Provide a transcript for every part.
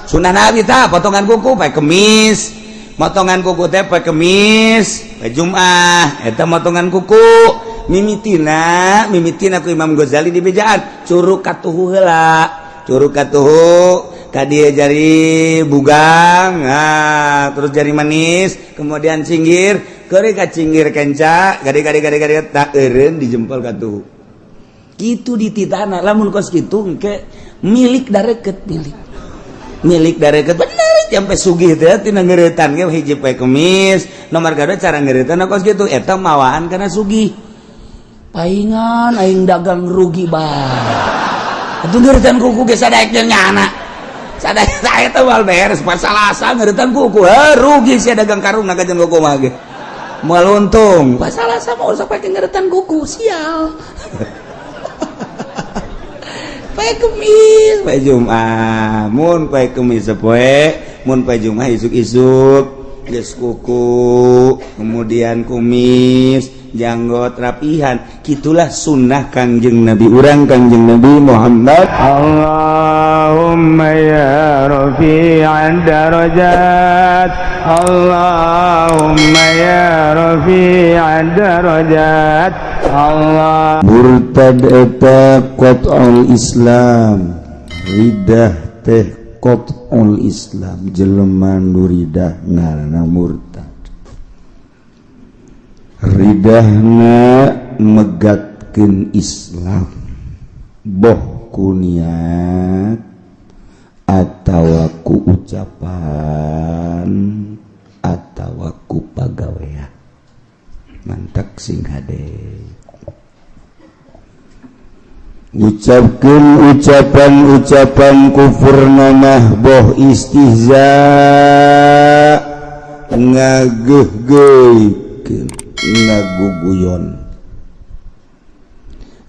Sunnah Nabi tah potongan kuku pakai kemis, motongan kuku teh pakai kemis, pakai Jumat eta motongan kuku. Mimitina ku Imam Ghazali di bejaan curug katuhu heula, curug katuhu ka dieu jari bugang, nah, terus jari manis, kemudian cinggir, keuri ka cinggir kenca, gade tak eureun di jempol katuhu. Kitu dititana, lamun kos kitu engke milik dareukeut milik dareukeut bener sampai sugih teh tina ngeuretan ge hiji poe kemis, nomor gadot cara ngeuretan kos kitu eta mawaan kana sugih. Paingan aing dagang rugi bae. Atuh ngeuretan kuku ge sadaek jeung nyana. Sadaek saya teh wal beres pas salasa ngeuretan kuku, rugi sia dagang karungna ka jeung kuku mah ge. Moal untung, pas salasa mah usah pake ngeuretan kuku, sial. Pae kemis, pae Jumat, mun pae kemis sapoe, mun pae Jumat isuk-isuk geus kuku, kemudian kumis, janggot rapihan, gitulah sunnah Kangjeng Nabi urang Kangjeng Nabi Muhammad. Allahumma ya rafi'ad darajat, Allahumma ya rafi'ad darajat, Allah. Murtad eta qat'ul Islam, ridah teh qat'ul Islam, jelema nu ridah ngaranna murtad. Ridahna megatkeun Islam boh ku niat atawa ku ucapan atawa ku pagawean mantak sing hade ucapkeun ucapan kufur namah boh istihza ngageuh-geuhkeun ngaguguyon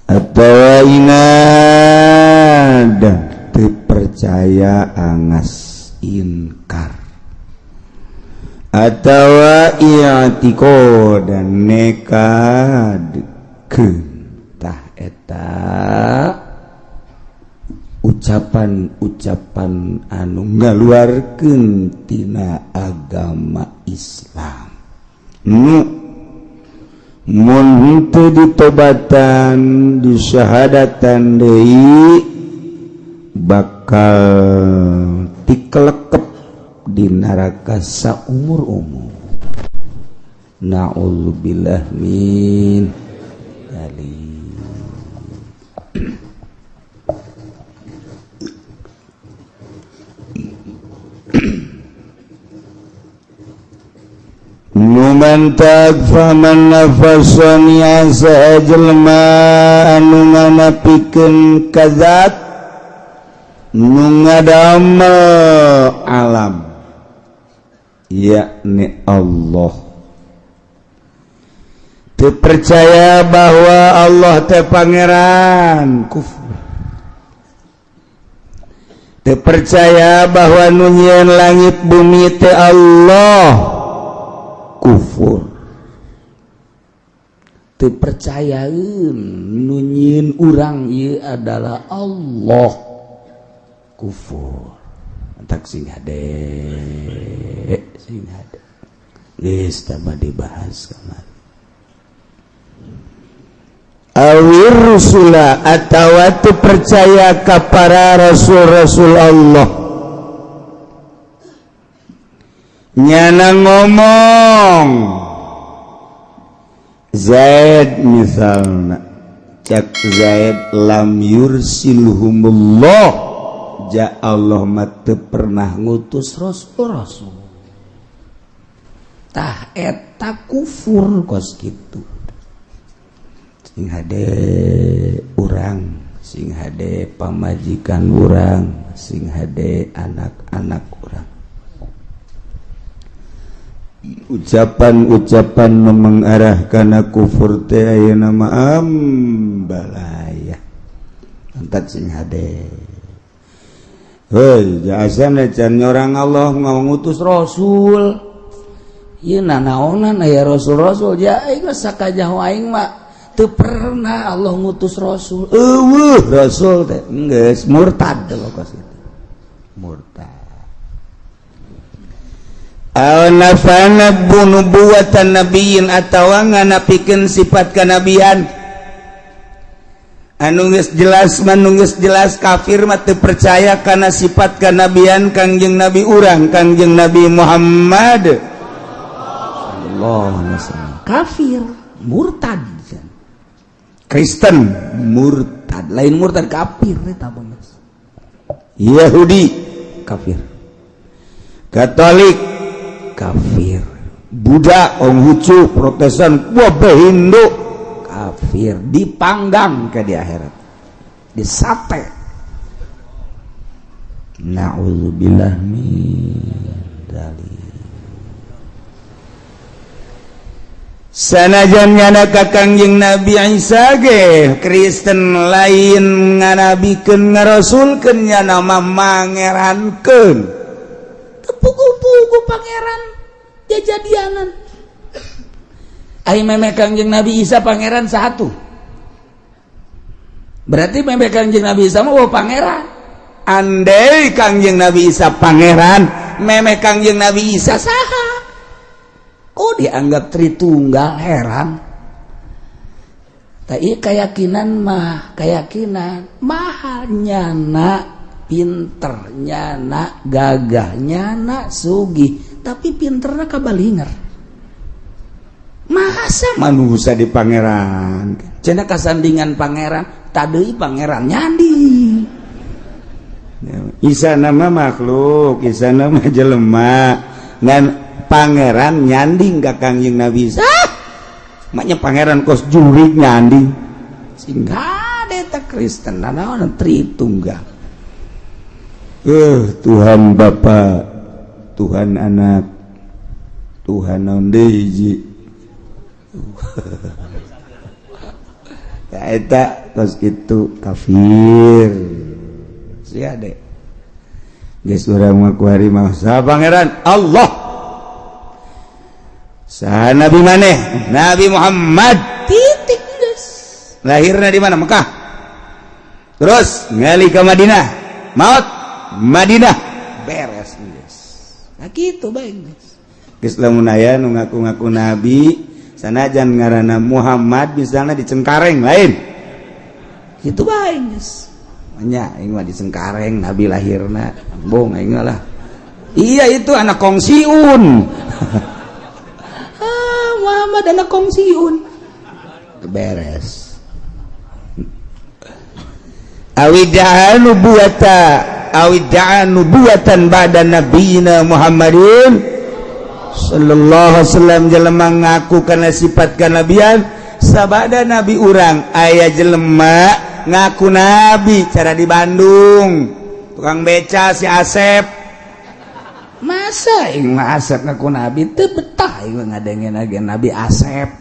atawa inad teu percaya angas inkar atawa i'tiqad nekadkeun tah eta ucapan-ucapan anu ngaluarkeun tina agama Islam nu mun henteu ditobatan disyahadatan deui bakal dikelekep di neraka saumur-umur. Na'udzubillah min dzalik. Numan takfaman nafasani asa jelma anu nganapikeun kazat nu ngadamel alam yakni Allah teu percaya bahwa Allah teh pangeran kufur teu percaya bahwa nu nyieun langit bumi teh Allah kufur teu percayaeun nu nyieun urang ieu adalah Allah kufur antak sing hade geus tambah dibahas kamari awir rusula atawa teu percaya ka para rasul-rasul Allah nyana ngomong Zaid misalna cak Zaid lam yursilhumullah ja Allah mah teu pernah ngutus rasul-rasul tah eta kufur kos kitu sing hade urang sing hade pamajikan urang sing hade anak-anak urang ucapan-ucapan mengarah kana kufur teh ayeuna mah ambalaya antat sing hade heuh jasana can nyorang Allah ngutus rasul ieu nanaonan aya rasul-rasul ja aing sakajauh aing mah teu pernah Allah ngutus rasul eueuh rasul teh geus murtad lho kos kitu murtad nafana nubuwatan nabiyyin atawa nganapikeun sifat kanabian anu geus jelas manunggeus jelas kafir mah teu percaya kana sifat kanabian Kangjeng Nabi urang Kangjeng Nabi Muhammad sallallahu alaihi wasallam kafir murtad Kristen murtad lain murtad kafir eta benes Yahudi kafir Katolik kafir Buddha Konghucu Protestan wabah Hindu kafir dipanggang ke di akhirat disate na'udzubillah min dzalik sanajan nyana ka Kangjeng Nabi Isa ge Kristen lain nganabikeun ngarasulkeun nyana mah mangerankeun pugu-pugu pangeran jajadianan ai meme Kangjeng Nabi Isa pangeran satu berarti meme Kangjeng Nabi Isa mah pangeran andai Kangjeng Nabi Isa pangeran meme Kangjeng Nabi Isa saha kok dianggap Tritunggal heran tapi keyakinan mahal nyana pinter nyana gagah nyana sugih tapi pinterna kabalinger masa manusia di pangeran cenah kasandingan pangeran tadeuy pangeran nyandi Isa nama makhluk Isa nama jelema ngan pangeran nyanding ka Kangjeng Nabi Isa maknya pangeran kos jurig nyanding sehingga eta Kristen naon Tritunggal Tuhan Bapa, Tuhan Anak, Tuhan naon deui hiji. Ya eta tos kitu kafir. Sia de. Geus urang mah ku hari mah saha pangeran? Allah. Saha nabi maneh? Nabi Muhammad. Titik geus. Lahirna di mana? Mekah. Terus ngali ke Madinah. Maut Madinah beres guys. Nah gitu baik guys. Geus lamun aya nu ngaku-ngaku nabi sanajan ngaranna Muhammad misalnya di Cengkareng lain. Kitu baik guys. Nya aing mah di Cengkareng nabi lahirna. Bong aing lah. Iya itu anak Kongsiun. Muhammad anak Kongsiun. Beres. Awida'a nubuwatan ba'da nabiyina Muhammadin sallallahu alaihi wasallam jelema ngaku kana sifat kanabian sabada nabi urang aya jelema ngaku nabi cara di Bandung tukang beca si Asep masa ing Asep ngaku nabi teu betah ing ngadengen agen nabi Asep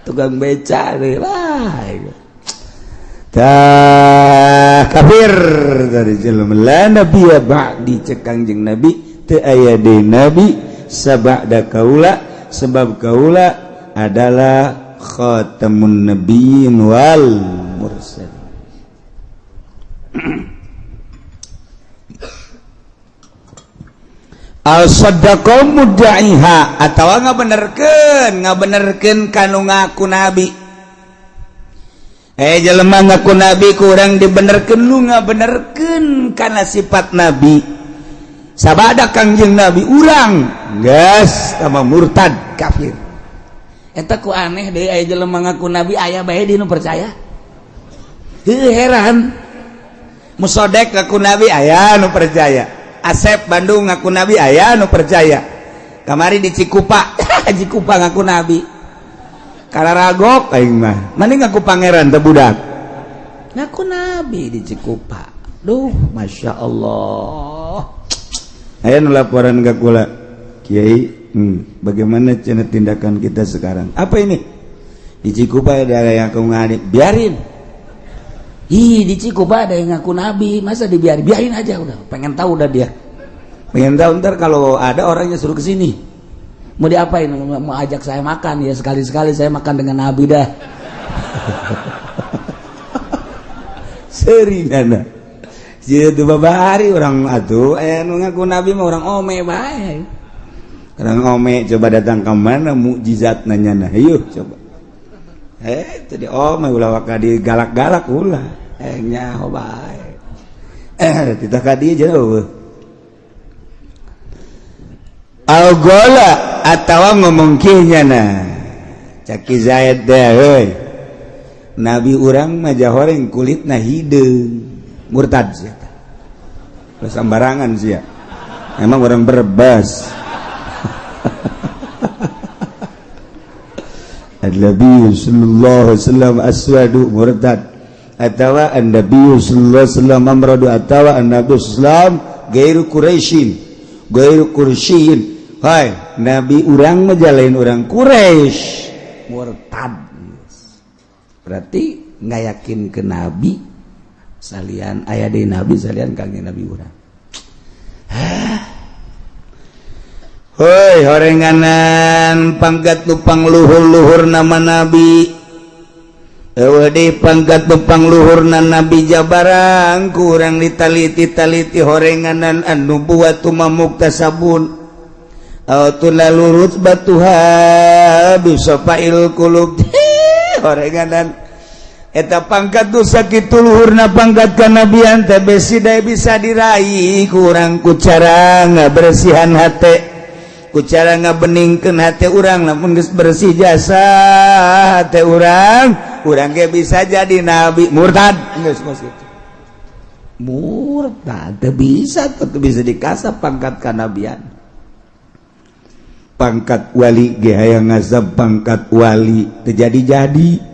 tukang beca deui lah kafir dari jelema la nabi ba'di cek Kangjeng Nabi teu aya deui nabi sabada kaula sebab kaula adalah khatamun nabiyyin wal mursal. Al-saddaqo mudda'iha atawa ngabenerkeun kanu ngaku nabi. Jelema ngaku nabi kurang dibenerkeun lu ngabenerkeun kana sifat nabi. Sabada Kangjeng Nabi urang geus sama murtad kafir. Eta ku aneh deui aya jelema ngaku nabi aya bae di nu percaya. Heran. Musodek ngaku nabi aya nu percaya. Asep Bandung ngaku nabi aya nu percaya. Kamari di Cikupa, Cikupa ngaku nabi. Kalaragok aing mah. Mani ngaku pangeran teh budak. Ngaku nabi di Cikupa. Duh, Masya Allah. Aya nu laporan ka kula. Kiai, bagaimana cenah tindakan kita sekarang? Apa ini? Di Cikupa ada yang ngaku nabi. Biarin. Di Cikupa ada yang ngaku nabi, masa dibiarin? Biarin aja udah. Pengen tahu udah dia. Pengen tahu ntar kalau ada orangnya suruh ke sini. Mau diapain? Mau ajak saya makan ya, sekali-sekali saya makan dengan nabi dah. hari orang atuh ngaku nabi mah orang ome bae. Orang ome coba datang ke mana mukjizat nanya nah yuk coba. Jadi ome ulah waka di galak-galak ulah. Nyaho bae. Kita ka dieu jauh. Algola atawa ngomong kieu nya Caki Zaid teh heuy. Nabi urang mah horeng kulitna hideung. Murtad sia. Sembarangan sia. Emang orang berbas. An-Nabi sallallahu alaihi wasallam aswadu murtad atawa an-Nabi sallallahu alaihi wasallam amradu atawa an-Nabi sallam gairu Quraisyin. Hai, Nabi urang mah lain urang Quraisy. Murtad. Berarti ngayakin ke Nabi salian aya di Nabi salian kangge Nabi urang. Hoi horenganan pangkat nu pangluhur-luhur nama Nabi. Eueuh deui pangkat nu pangluhurna Nabi jabarang kurang ditaliti-taliti horenganan anu buatu mamuktasabun. Autuna lurut batuha bisafail qulub. Horenganan eta pangkat nu sakitu luhurna pangkat kanabian teh besi daya bisa diraih kurang ku cara ngabersihan hate. Ku cara ngabeningkeun hate urang lamun geus bersih jasa hate urang ge bisa jadi nabi. Murtad geus kitu. Murtad teu bisa dikasap pangkat kanabian. Pangkat wali ge hayang ngazab pangkat wali teu jadi-jadi.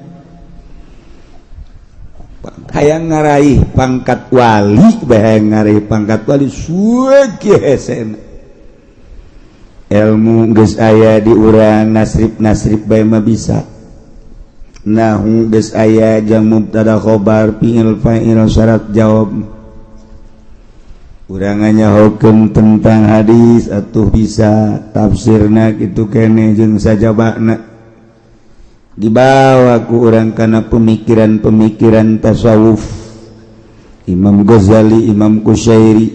Hayang ngaraih pangkat wali bae hayang ngaraih pangkat wali sueuh hesena. Ilmu geus aya di urang nasrib bae mah bisa. Nahu geus aya jang mubtada khobar fi'il fa'il syarat jawab. Urang nyahokeun tentang hadis atuh bisa tafsirna kitu keneh jeung sajabana. Dibawa ku urang kana pemikiran tasawuf. Imam Ghazali, Imam Qusyairi.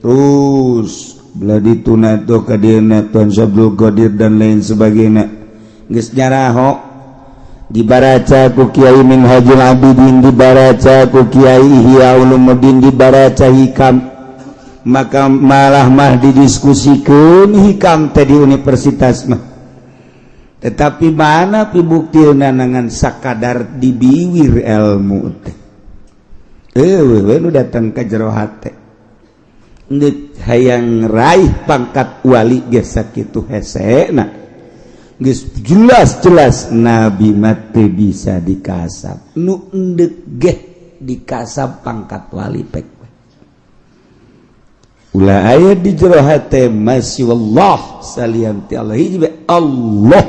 Terus Beladi tunato kadina Tuan Sabdul Qadir dan lain sebagainya geus nyaraho dibaraca ku Kiai Minhajul Abidin, dibaraca ku Kiai Ihya Ulumuddin, dibaraca hikam, maka malah mah didiskusikeun hikam teh di universitas mah. Tetapi mana pibuktiuna nangan sakadar dibiwir ilmu teh. We nu datang ka jero hate. Ngeuk hayang raih pangkat wali geus sakitu hesena geus jelas-jelas Nabi mah teu bisa dikasap. Nu endeuk ge dikasap pangkat wali pek ulah aya di jero hate masih wallah salian ti Allah hiji be Allah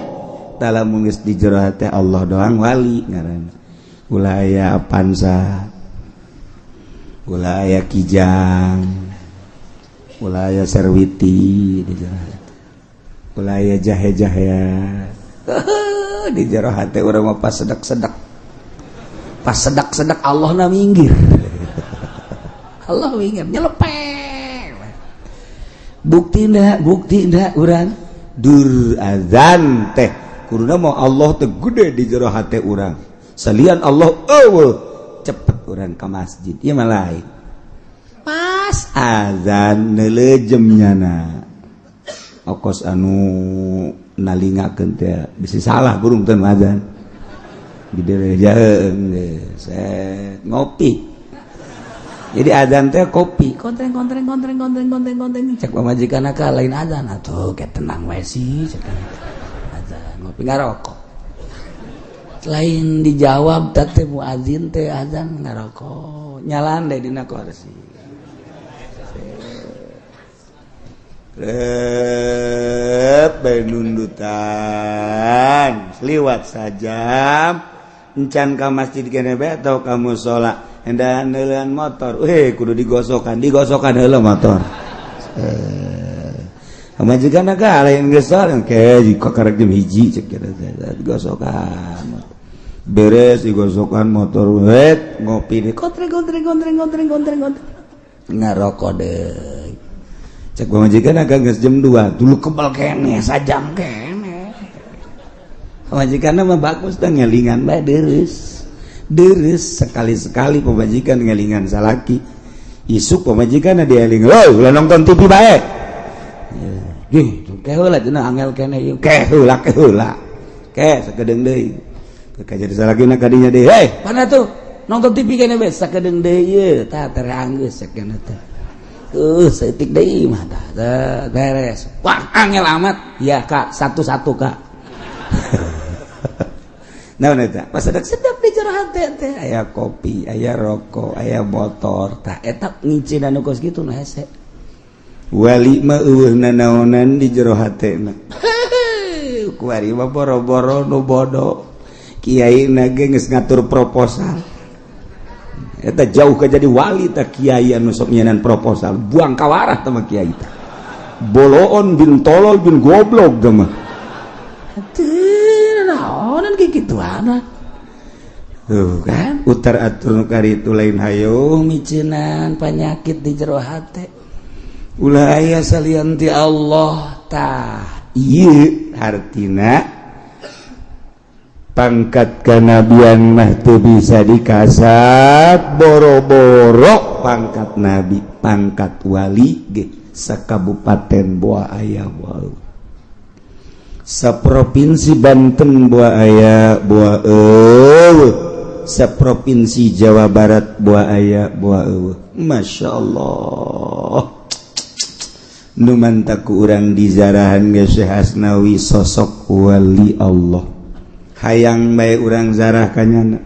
taala mun geus di jero hate Allah doang wali ngaranna. Ulah aya Apansa, ulah aya Kijang, ulaya Serwiti di jero hate, ulaya jahe-jahe di jero hate urang mah pas sedak Allah na minggir. Allah minggir nyelepeng. Bukti ndak urang dur azan teh kuduna mau Allah teh gede di jero hate urang. Salian Allah eueuh cepet urang ka masjid. Ieu mah lain. Pas azan neulejem nyana okos anu nalingakeun teh bisi salah burung teh azan diderejaeun set ngopi jadi azan teh kopi kontreng cek pamajikanna ka lain azan atuh ke tenang wae sih cek azan ngopi ngarokok lain dijawab teh muazin teh azan ngarokok nyalan deui dina kursi. Nundutan liwat saja encan ka masjid kene bae atau ka mushola hendak neuleun motor kudu digosokan heula motor majikanna ka lain geus soal ke jika karek jam 1 cek digosokan beres digosokan motor ngopi di kontreng ngarokok deh cek pamajikan agak geus jam 2 dulu kebal kene sajam kene pamajikan mah bagus teh ngelingan bae deres sekali-sekali pamajikan ngelingan salaki isuk pamajikan dieling ulah nonton TV bae heula cenah angel kene ieu heula sakedeung deui kajar salakina kadinya deui mana tuh nonton TV kene we sakedeung deui ieu tah terang geus sakena teh seutik deui mah tah beres wah angel amat ya Kak satu-satu Kak naon eta pas sedap di jero hate teh aya kopi aya rokok aya motor tah eta ngicin anu kos kitu nah hese wali mah eueuhna naonan di jero hatena kuari mah boro-boro nu bodoh kiai na ge geus ngatur proposal eta jauh ka jadi wali tah kiai anu sok nyenan proposal buang kawarah teh mah kiai teh boloon bin tolol bin goblok teh mah naonan ge kituana tuh kan utar atur nu karitu lain hayung micenan panyakit di jero hate ulah aya salian ti Allah tah ieu hartina pangkat kanabian mah teu bisa dikasat boro-boro pangkat nabi pangkat wali ge sakabupaten Boa aya wae saprovinsi Banten Boa aya Boa eueuh saprovinsi Jawa Barat Boa aya Boa eueuh masyaallah nu mantaku urang dizarahan ge Syekh Asnawi sosok wali Allah hayang bae urang zarah kanyana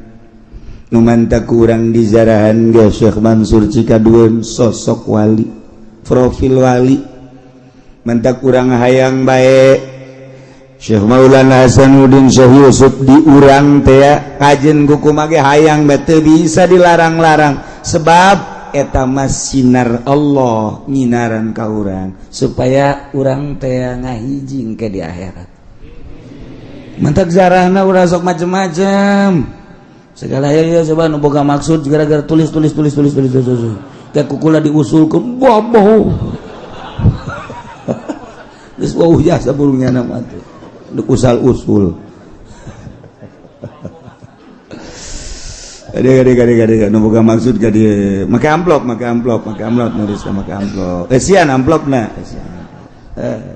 nu mantaku urang dizarahan ge Syekh Mansur Cikadueun sosok wali profil wali mantak urang hayang bae Syekh Maulana Hasanuddin Syekh Yusuf di urang teh kajen kumaha ge hayang bae teu bisa dilarang-larang sebab eta mah sinar Allah nyinaran ka urang supaya urang teh ngahijing ke di akhirat mantak zarahna urang sok macem-macem segala ya coba nu boga maksud gara-gara tulis teh kukula diusulkeun boboh geus wauh jasa burungnya nama teh usal-usul Adik, nu boga maksud ka dieu. Make amplop nulis ka make amplop. Sian amplopna.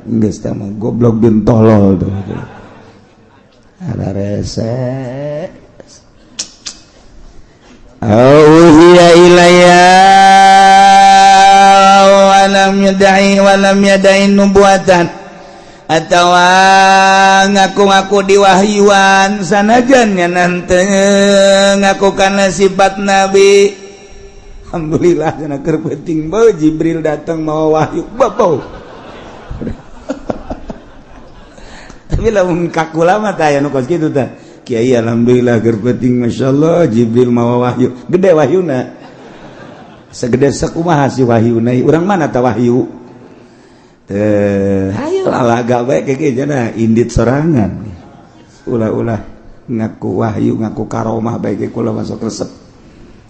Geus teh mah goblok bin tolol tuh. Ada rese. Auhiya ilayya wa lam yada'i nubuatan. Atawa ngaku-ngaku diwahyuan sanajan nyanan teu ngaku kana sifat nabi. Alhamdulillah cenah keur penting bae Jibril datang mawa wahyu bapau. Tapi lamun kakula mah tah aya nu kos kitu tah. Kiai alhamdulillah keur penting masyaallah Jibril mawa wahyu. Gede wahyuna. Segede sakumaha si wahyuna urang mana tah wahyu? Hayo lalaga bae keke cenah indit sorangan. Ulah-ulah ngaku wahyu ngaku karomah bae ke kula masuk resep.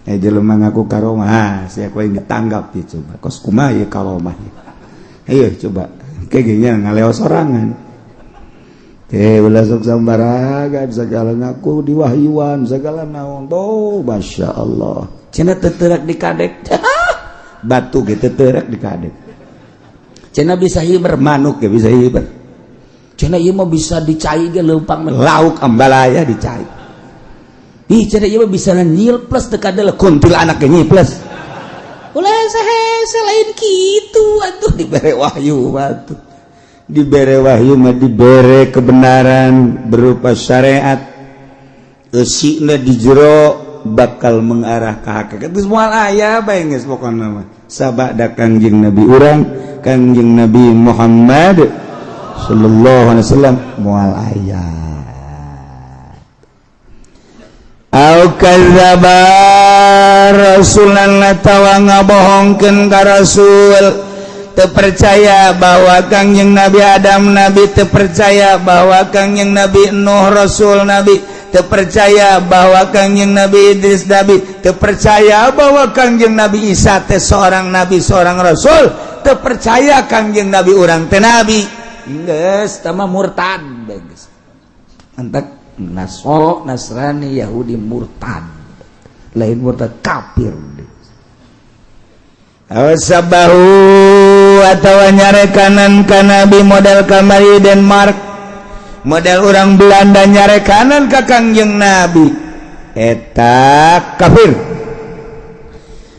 Jelema ngaku karomah, sia koe ditanggap ieu coba. Kos kumaha ieu karomah. Ayo coba keke nya ngaleo sorangan. Ulah sok sambaraga segala ngaku diwahyuan segala naon. Oh, masyaallah. Cenah teu teurak dikadek. Batu ge teu teurak dikadek. Cenah bisa hiber manuk ya bisa hiber. Cenah ieu mah bisa dicai ge leumpang lauk ambalaya dicai. Ih cenah ieu mah bisa nyilples teu kadel kuntilanak ge nyilples. Ulah sahe lain kitu atuh dibere wahyu batu. Dibere wahyu mah dibere kebenaran berupa syariat. Eusina di jero bakal mengarah ke hakikat. Geus moal aya bae geus pokona mah. Sabada Kangjeng Nabi urang Kangjeng Nabi Muhammad sallallahu alaihi wasallam moal ayat au kadzaba rasulan tawa ngabohongkeun ka rasul teu percaya bahwa Kangjeng Nabi Adam nabi teu percaya bahwa Kangjeng Nabi Nuh rasul nabi terpercaya bahwa Kangjeng Nabi Idris Nabi, terpercaya bahwa Kangjeng Nabi Isa teh seorang nabi, seorang rasul, terpercaya Kangjeng Nabi urang teh nabi. Geus tama murtad geus. Antak Nasrani, Yahudi murtad. Lain murtad kafir. Awasabahu atau nyarekanan ka Nabi model kamari Denmark, model orang Belanda nyarekanan ka Kangjeng Nabi, eta kafir.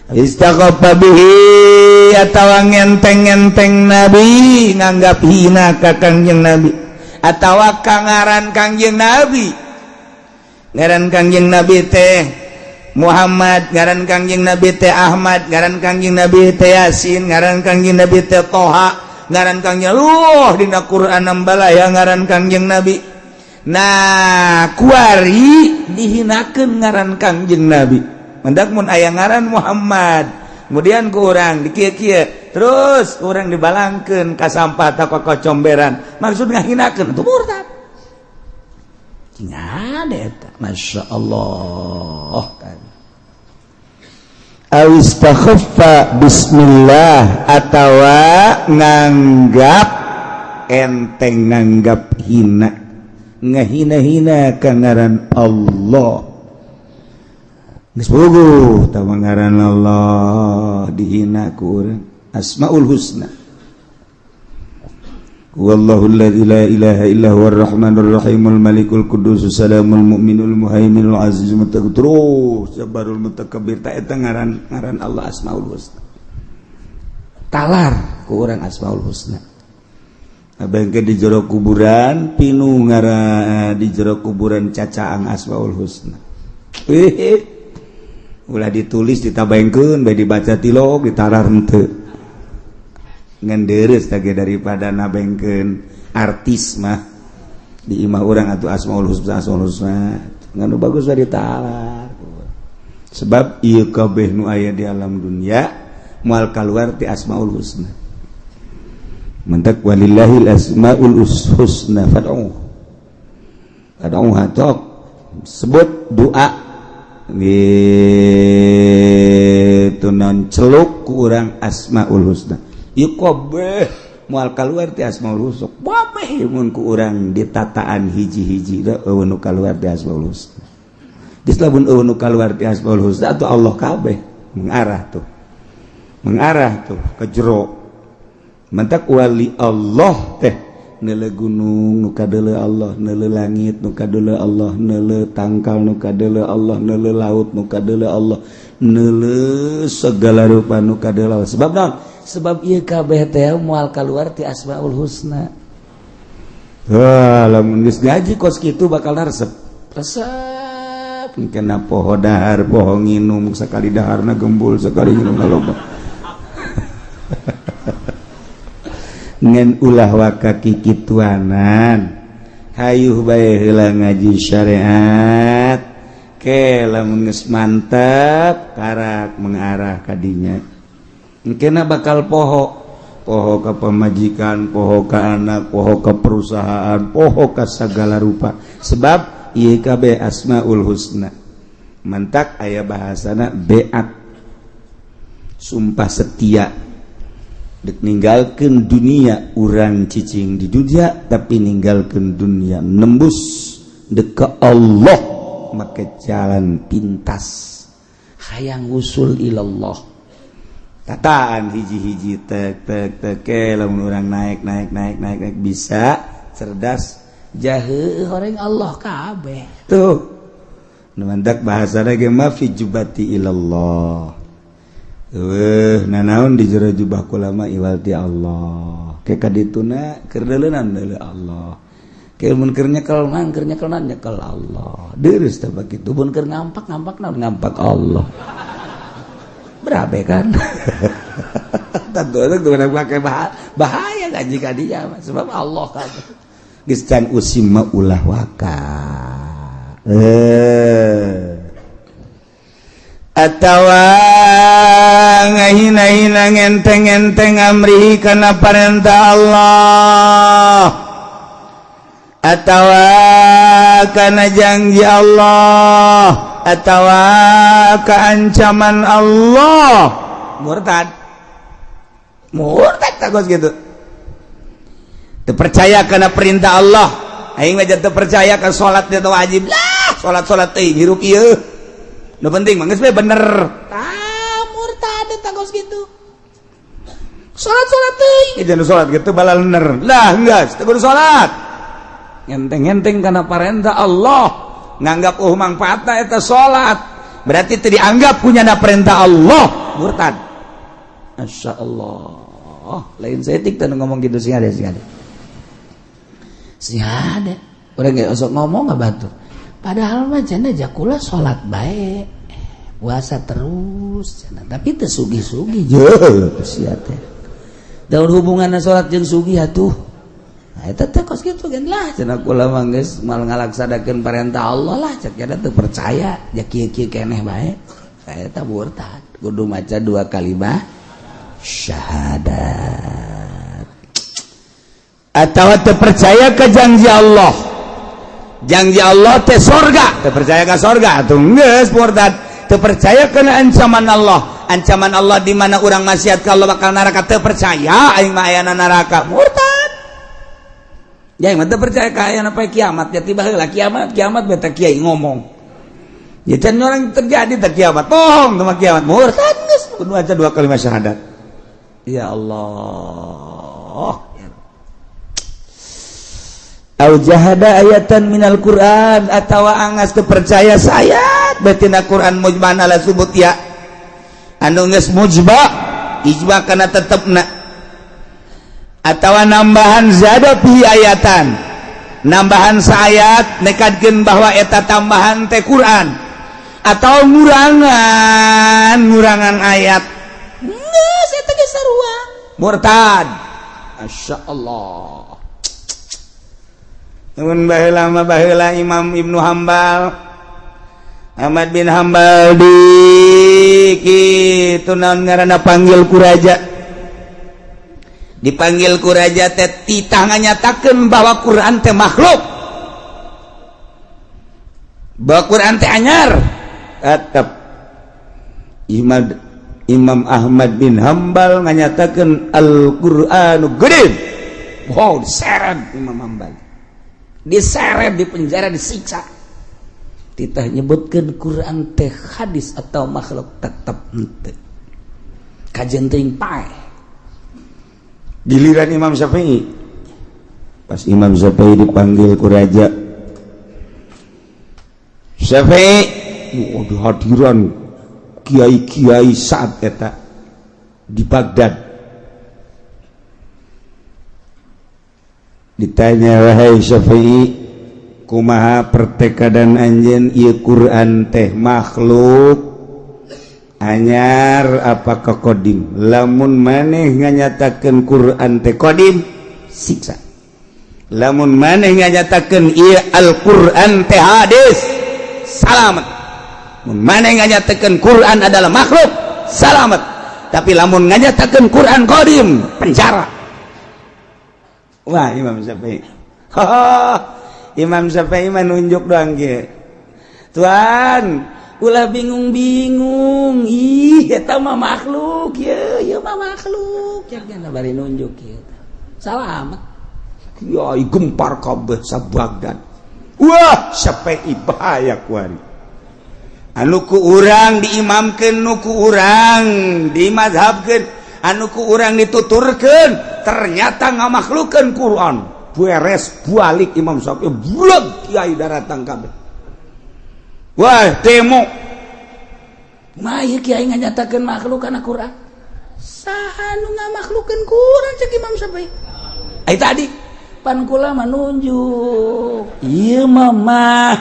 Istaqafa bihi atawa ngenteng-ngenteng Nabi, nganggap hina ka Kangjeng Nabi, atawa kangaran Kangjeng Nabi, ngaran Kangjeng Nabi teh Muhammad, ngaran Kangjeng Nabi teh Ahmad, ngaran Kangjeng Nabi teh Yasin, ngaran Kangjeng Nabi teh Toha, ngaran Kangjeng dina Quran nambala ya ngaran Kangjeng Nabi. Nah, kuari dihinakeun ngaran Kangjeng Nabi. Mendak mun aya ngaran Muhammad, kemudian ku urang dikieu-kieu, terus ku urang dibalangkeun ka sampah ta kocomberan. Maksud ngahinakeun itu murtad. Tinggal eta, Masya Allah kan. Awistakhaffa bismillah atawa nganggap enteng, nganggap hina, ngahina-hina ka ngaran Allah. Geus bogoh tah ngaran Allah dihina ku urang. Asmaul Husna. Wallahul ladzi la ilaha illa huwar rahmanur rahimul malikul qudusus salamul mu'minul muhaiminul azizul muttaqin, terus jabarul mutakabbir. Ta eta ngaran Allah Asmaul Husna. Talar ku urang Asmaul Husna. Abengke di jero kuburan pinu ngara di jero kuburan cacaang Asmaul Husna. Ulah ditulis ditabengkeun bae dibaca tilog ditarar henteu. Nganderes tage daripada nabengkeun artis mah di imah urang atuh Asmaul Husna nganu bagus dari talar. Sebab ieu kabeh nu aya di alam dunia moal kaluar ti Asmaul Husna. Mentak walillahil asmaul husna fad'u hatok sebut doa gitu non celuk ku urang Asmaul Husna. Ieu kabeh moal kaluar ti Asmaul Husna. Babeh mun ku urang ditataan hiji-hiji da eueun nu kaluar ti Asmaul Husna. Geus lamun eueun nu kaluar ti Asmaul Husna atuh Allah kabeh mengarah tuh ke jero. Mantak wali Allah teh neule gunung nu kadeuleu Allah, neule langit nu kadeuleu Allah, neule tangkal nu kadeuleu Allah, neule laut nu kadeuleu Allah, neule segala rupa nu kadeuleu Allah. Sebab naon? Sebab ieu kabeh teh moal kaluar ti Asmaul Husna. Lamun geus ngaji kos kitu bakal resep. Resep kena poho dahar, poho nginum sakali daharna gembul, sakali nginum loba. Ngan ulah wakaki kituanan hayuh bae heula ngaji syariat ke lamun geus mantep karak mengarah ka dinya engkena bakal poho ka pamajikan, poho ka anak, poho ka perusahaan, poho ka sagala rupa. Sebab ieu kabeh Asmaul Husna. Mantak aya bahasana beat, sumpah setia. Dek ninggalkeun dunia urang cicing di dunia tapi ninggalkeun dunia nembus dek ka Allah make jalan pintas hayang usul ilallah. Tataan hiji-hiji tek lamun urang naik bisa cerdas jaheuh horeng Allah kabeh. Tuh nu mandak bahasana ge ma fi jubati ilallah. Nanaon di jero jubah kulama iwalti Allah ke kadituna keur deuleunan deuleu Allah ke mun keur nyekel nyekel Allah deurus teh kitu mun keur ngampak naon ngampak Allah berabe kan tentu itu pakai bahaya ngaji ka dia sebab Allah kan geus can usimma ulah waka atawa ngahina-hina ngenteng-ngenteng amrihi kana parentah Allah atawa kana janji Allah atawa ka ancaman Allah murtad takos gitu teu percaya kana perintah Allah aing mah teu percaya ka salat teh wajib lah salat teh hirup ieu nu penting mah geus bener murtad takos gitu salat teh jangan salat gitu balal bener lah geus teu kudu salat ngenteng-ngenteng kana perintah Allah nganggap manfaatna eta salat berarti teu dianggap punyana perintah Allah murtad masyaallah lain setik teh ngomong gitu sih ada urang ge osok ngomong ngabatur padahal mah cenah jakula salat bae puasa terus cenah tapi teu sugih-sugih jeung sia teh daun hubunganna salat jeung sugih atuh eta teh kos kitu gen lah cenah kula mah geus mal ngalaksanakeun perintah Allah lah cek kada teu percaya ya kieu-kieu keneh bae eta murtad kudu maca 2 kalimat syahadat atau terpercaya ke janji Allah teh sorga terpercaya ke sorga atau geus murtad terpercaya kena ancaman Allah di mana orang maksiat kalau bakal neraka terpercaya aing mah aya neraka murtad ya aing mah terpercaya ka aya apa kiamat ya tiba heula kiamat beta kiai ngomong ya can orang terjadi teh kiamat bohong teh kiamat murtad geus kudu aja 2 kalimat syahadat. Ya Allah au jahada ayatan minal Quran atawa angas terpercaya sayat batina Quran mujmana la subut ya anu geus mujba ijma kana tetepna atawa nambahan zada fi ayatan nambahan saayat nekadkeun bahwa eta tambahan teh Quran atau ngurangan ayat geus eta ge sarua murtad masyaallah mun baheula Imam Ibnu Hambal Ahmad bin Hambal di kitu naon ngaranna panggil ku raja dipanggil ku raja teh titah nganyatakeun bahwa Quran teh makhluk bahwa Quran teh anyar tetep Imam Ahmad bin Hambal nganyatakeun Al-Qur'anu gede wow diseret Imam Hambal diseret di penjara disiksa titah nyebutkeun Quran teh hadis atau makhluk tetep henteu kajen teuing pae giliran Imam Syafi'i pas Imam Syafi'i dipanggil ku raja Syafi'i di hadiran kiai-kiai saat eta di Baghdad ditanya wahai Syafi'i kumaha pertekadan anjeun ieu Quran teh makhluk anyar apakah qadim lamun maneh nganyatakeun Quran teh qadim siksa lamun maneh nganyatakeun ieu Al-Quran teh hadis salamet mun maneh nganyatakeun Quran adalah makhluk salamet tapi lamun nganyatakeun Quran qadim penjara. Wah Imam Syafi'i Imam Syafi'i menunjuk doang ge Tuan ulah bingung-bingung ih eta mah makhluk ieu mah makhluk jangan bari nunjuk kieu salamet kiai gempar kabeh sa Baghdad wah Syafi'i bahaya kuari anu ku urang diimamkeun nu ku urang dimazhabkeun anu ku urang dituturkeun ternyata ngamakhlukeun Quran beres balik Imam Syafi'i bulag kiai daratang kabeh wah demo mah ieu kiai nganyatakeun makhluk kana Quran saha nu ngamakhlukeun Quran cek Imam Syafi'i ai tadi pan kula manunjuk ieu mah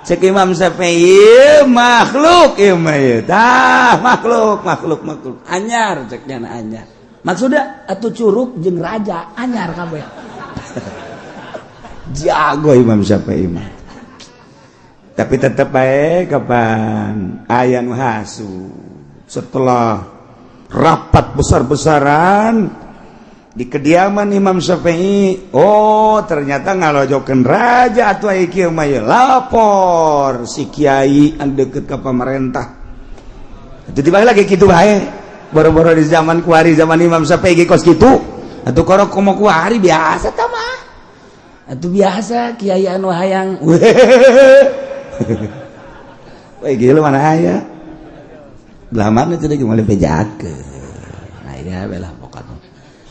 cek Imam Syafi'i makhluk ieu mah tah makhluk anyar cek nya anyar maksudnya atuh curug jeung raja anyar kabeh jago Imam Syafi'i mah tapi tetep bae kapan aya nu hasu setelah rapat besar-besaran di kediaman Imam Syafi'i. Oh ternyata ngalojokeun raja atuh aya kieu mah lapor si kiai anu deukeut ka pamarentah. Itu tiba lagi kitu bae. Boro-boro di zaman kuari zaman Imam Syafi'i ge kos kitu. Atuh korok komo kuari biasa tah mah. Atuh biasa kiai anu hayang. Wah gila mana aya. Belah mana teh geus bejakeun. Nah ya belah pokokna.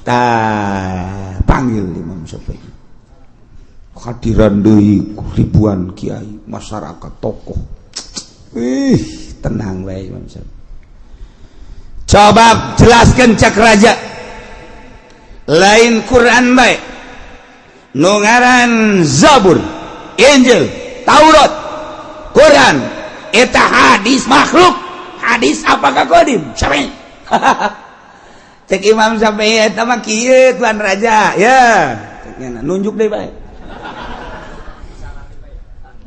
Tah panggil Imam Syafi'i. Hadiran deui ribuan kiai, masyarakat, tokoh. Tenang wae Imam Syafi'i. Coba jelaskan cak raja. Lain Quran bae. Nu ngaran Zabur, Injil, Taurat, Quran, eta hadis makhluk. Hadis apakah kodim? Syafi'i. Cek Imam Syafi'i eta mah kieu tuan raja, ya. Ceknya nunjuk deui bae.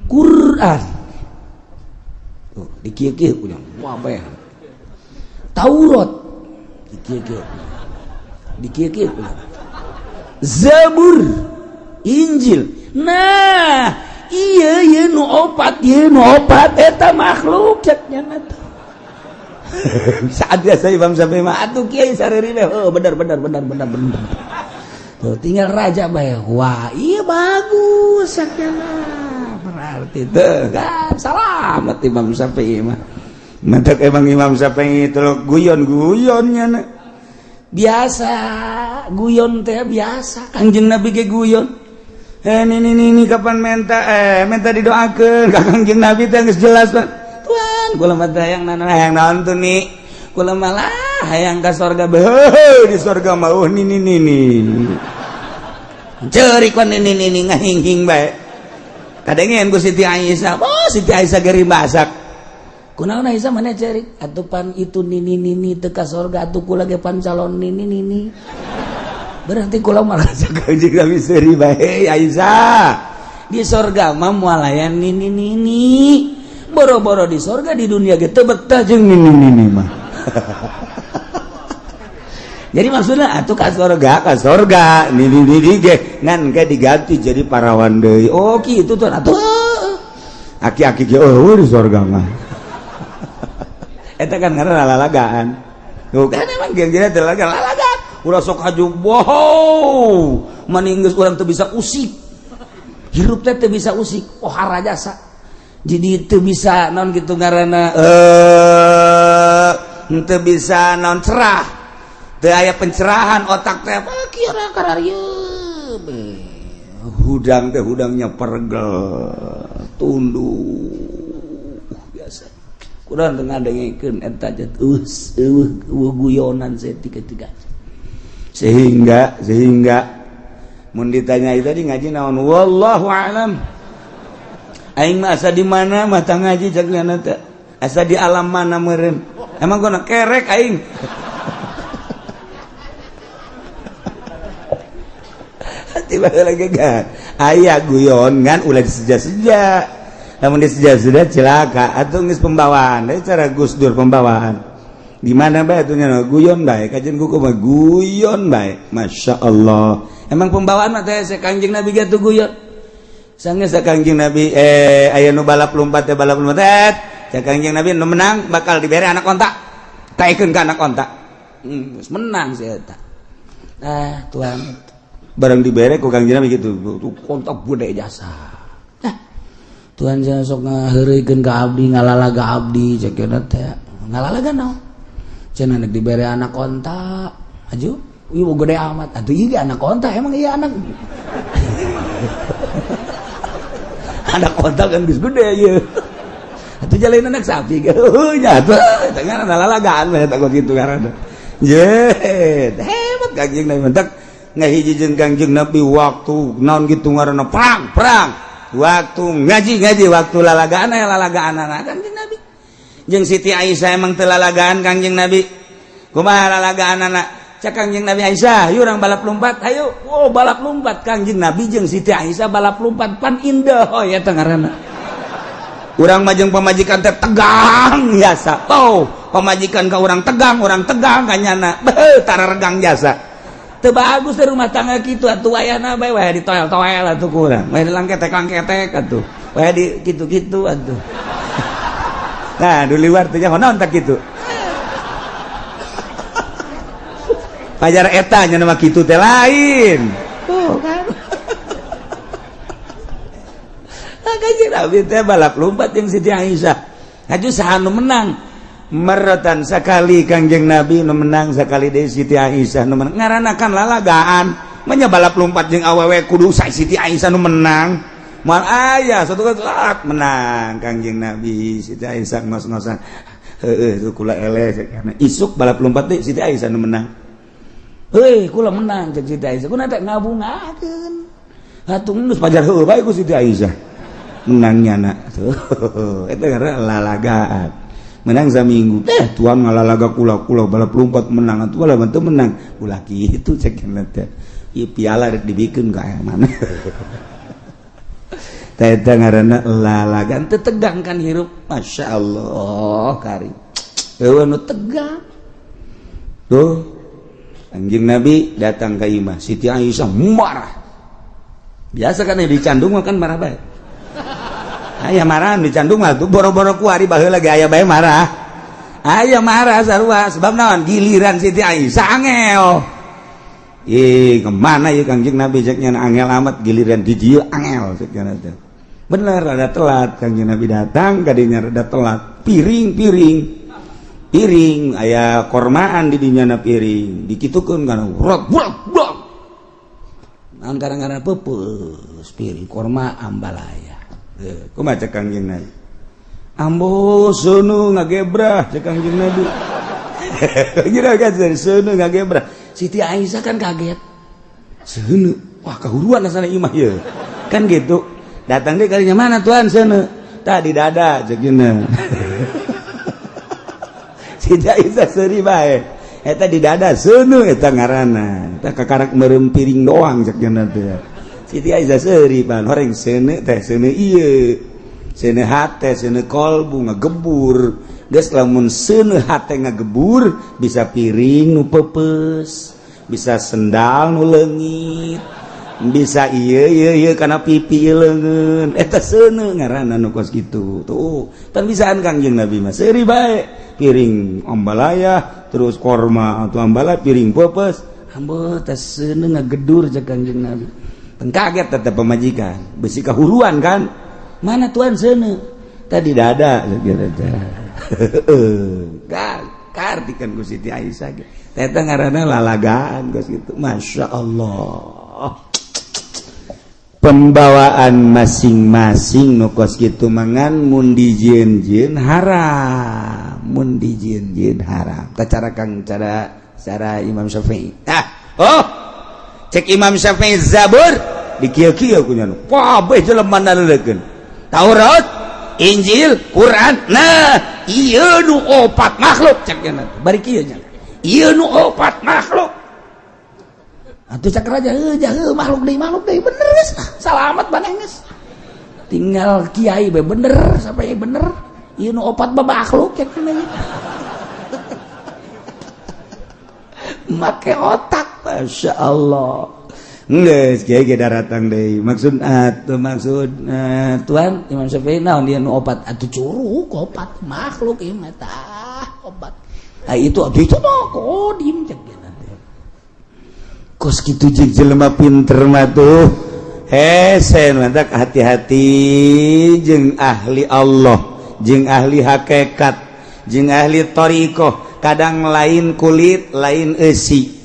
Quran. Tuh, di kieu-kieu punya. Wah bae. Taurat. Di kieu-kieu. Di kieu-kieu punya. Zabur, Injil. Nah, iya nu opat eta makhluk ceknya eta. Saat biasa Imam Syafi'i mah atuh kiai sareri mah bener. Tuh tinggal raja bae. Wah, iya bagus sakjana. Berarti teu kan salamet Imam Syafi'i mah. Mentek emang Imam Syafi'i teh guyon-guyonnya na. Biasa, guyon teh biasa. Kanjeng Nabi ge guyon. Ini kapan minta didoakeun ka Kanjeng Nabi teh geus jelas Pak. Tuan, kula mah hayang naon tuh nih. Kula malah hayang ka surga di surga mah nini. Ceurik kan nini ngahing-hing bae. Kadengeun ku Siti Aisyah. Oh, Siti Aisyah geri masak. Kunaon Aisyah mana ceurik? Atuh pan itu nini teu ka surga atuh kula ge pan calon nini. Berarti kula malah Kanjeng Nabi seri bae Aisyah. Di surga mah moal aya nini. Boro-boro di surga di dunia ge teu betah jeung nini mah. Jadi maksudnya atuh ka surga nini ge ngan ge diganti jadi parawan deui. Oh kitu tuh atuh. Aki-aki ge di surga mah. Eta kan ngaranna lalagaan. Tuh kan emang geng-gengna teh lalagaan. Ulah sok hajug bohong. Mani geus urang teu bisa usik. Hirup teh teu bisa usik. Oh harajasa. Jadi teu bisa naon kitu ngaranna teu bisa naon cerah. Teu aya pencerahan otak teh kira kararieu. Hudang teh hudangnya pergel. Tunduh biasa. Kurang tengah dengekeun eta jet guyonan tiga-tiga. Sehingga mun ditanyai tadi ngaji naon wallahu alam. Aing mah asa di mana mata ngaji cakna teh. Asa di alam mana meureun. Emang kono kerek aing. Tiba lagi kan. Aya guyon ngan ulah diseja-seja. Namun diseja-seja cilaka atuh geus pembawaan. Dari cara Gus Dur pembawaan. Di mana bae atuh nya guyon bae. Kajian kuku mah guyon bae. Masya Allah. Emang pembawaan mah teh Kanjeng Nabi ge atuh guyon. Sange Kanjeng Nabi aya nu balap lompat teh Kanjeng Nabi nu menang bakal dibere anak onta. Taekeun ka anak onta. Geus menang si eta. Nah, tuan barang dibere ku Kanjeng Nabi gitu. Kontak bude jasa. Tuhan jangan sok ngaheureukeun ka abdi ngalalaga abdi cekeuna teh ngalalaga naon cenah nek dibere anak onta aju ieu gede amat atuh ieu anak onta emang ieu anak anak onta kan geus gede ieu atuh jalain anak sapi ge nya atuh eta ngaranna ngalalagaan mah eta kitu ngaranna jet hebat Kanjeng Nabi mentak ngahijieun Kanjeng Nabi waktu naon kitu ngaranna perang waktu ngaji waktu lalagaan Kanjeng Nabi jeung Siti Aisyah emang teu lalagaan Kanjeng Nabi kumaha lalagaan cak Kanjeng Nabi Aisyah yuk urang balap lompat hayu balap lompat Kanjeng Nabi jeung Siti Aisyah balap lompat pan indah eta ngaranna urang mah jeung pamajikan teh tegang jasa pamajikan ka urang tegang kanyana tara regang jasa bagus rumah tangga gitu atuh wayahna bae wae ditoel-toel atuh kurang wae langketek atuh wae di kitu-kitu atuh nah di luar teh honon tak kitu pajar eta nya nama kitu teh lain tuh kan Kanjeng Nabi teh balap lompat jeung Siti Aisyah haju saha nu menang meretan sekali Kanjeng Nabi nu menang sekali deui Siti Aisyah nu menang ngaranakan lalagaan nya balap lompat jeung awewe kudu sae Siti Aisyah nu menang moal aya satu kelak menang Kanjeng Nabi Siti Aisyah ngos-ngosan heueuh tuh kula eleh karena isuk balap lompat deui Siti Aisyah nu menang heuh kula menang cek Siti Aisyah kuna teh ngabungakeun hatung geus pajar heueuh bae ku Siti Aisyah menangnya nak tuh eta karena lalagaan menang saminggu tuan ngalalaga kula balap lompat menang atuh lah bantu menang ulah kitu cek teh ieu piala rek dibikeun ka mana teh eta ngaranna lalagan teu tegang kan hirup masyaallah kari eueuh nu tegang tuh Kanjeng Nabi datang ka imah Siti Aisyah marah biasa kan dicandung kan marah bae aya marah dicandung mah tuh boro-boro kuari baheula ge aya bae marah aya marah sarua sebab naon giliran Siti Aisyah angel kemana ya Kanjeng Nabi ceknya angel amat giliran di dieu angel ceknya teh bener rada telat Kanjeng Nabi datang kadinya rada telat piring aya kormaan di dinya piring dikitukeun kana rot blok naon kadang-kadang peupeus piring korma ambalaya kumaha cek Kanjeng Nabi ambo seunu ngagebrah cek Kanjeng Nabi kira kan seunu ngagebrah Siti Aisyah kan kaget seunu wah kahuruan asana imah ya kan gitu datang deh kalinya mana tuan seunu tadi dada cek gini Siti Aisyah seuri bae eta di dada seunu eta ngaranna eta kakarak meureum piring doang cek gini teh Siti Aisyah seuri pan horeng seuneu teh seuneu ieu seuneu hate seuneu kolbu ngagebur geus lamun seuneu hate ngagebur bisa piring nu peupeus bisa sendal nu leungit bisa ieu kana pipi leungeun eta seuneu ngaranna nu kos kitu tuh tan bisaan Kanjeng Nabi mah seuri bae piring ambalaya terus korma atau ambala piring peupeus ambo teh seuneu ngagedur cek Kanjeng Nabi kaget tetap pemajikan besi kahuruan kan mana tuan seuneu tadi dada kartikan ku Siti Aisyah eta ngaranna lalagaan geus kitu masyaallah pembawaan masing-masing nu kos kitu mangan mun dijieun-jieun haram mun dijieun-jieun haram cara Kang cara Imam Syafi'i cek Imam Syafi'i Zabur di kieu-kieu kunya wah beh jelema naleukeun Taurat Injil Quran nah ieu nu opat makhluk cek cenah bari kieu nya ieu nu opat makhluk atuh cak raja heuh makhluk deui bener geus salamet baneh geus tinggal kiai bae bener sampai bener ieu nu opat makhluk cek cenah make otak masyaallah geus kiai ge daratang deui maksud tuan Imam Syafi'i naon dia nu opat atuh curug opat makhluk ieu mah tah opat itu mah kodim cek nanti kos kitu jeung jelema pinter mah tuh hese mantak hati-hati jeung ahli Allah jeung ahli hakikat jeung ahli thariqah kadang lain kulit lain eusi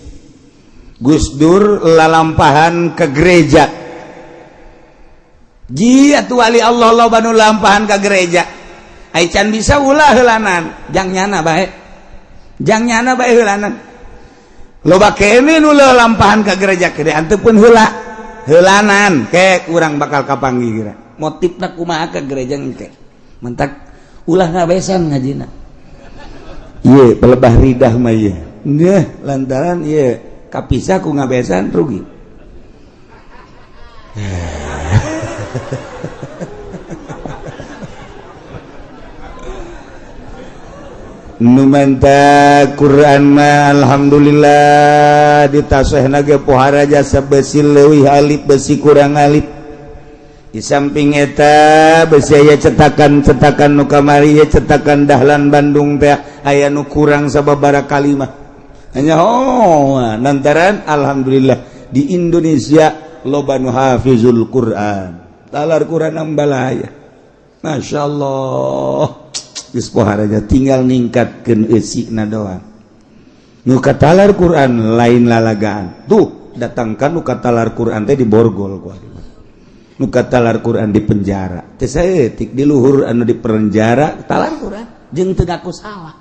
Gus Dur lalampahan ke gereja ji atuh wali Allah loba nu lampahan ke gereja ai can bisa ulah heulanan jang nyana bae heulanan loba kene nu lampahan ke gereja kede anteupun heula heulanan ke urang bakal kapanggih kira motifna kumaha ke gereja engke mentak ulah ngabesan ngajina ieu pelebah ridah mah ieu nah lantaran ieu kapisah ku ngabesan rugi numanta Quran mah alhamdulillah ditasehna ge pohara jasa besi leuwih alif besi kurang alif di samping eta besi aya cetakan nu kamari cetakan Dahlan Bandung teh aya nu kurang sababaraha kalimah hanya nantaran alhamdulillah di Indonesia loba nu hafizul Quran talar Quran ambalaya masyaallah geus poharaja tinggal ningkatkeun eusina doang nu katalar Quran lain lalagaan tuh datangkan nu katalar Quran teh di borgol ku nu katalar Quran di penjara teh saeutik di luhur anu di penjara talar Quran jeung teu ngaku salah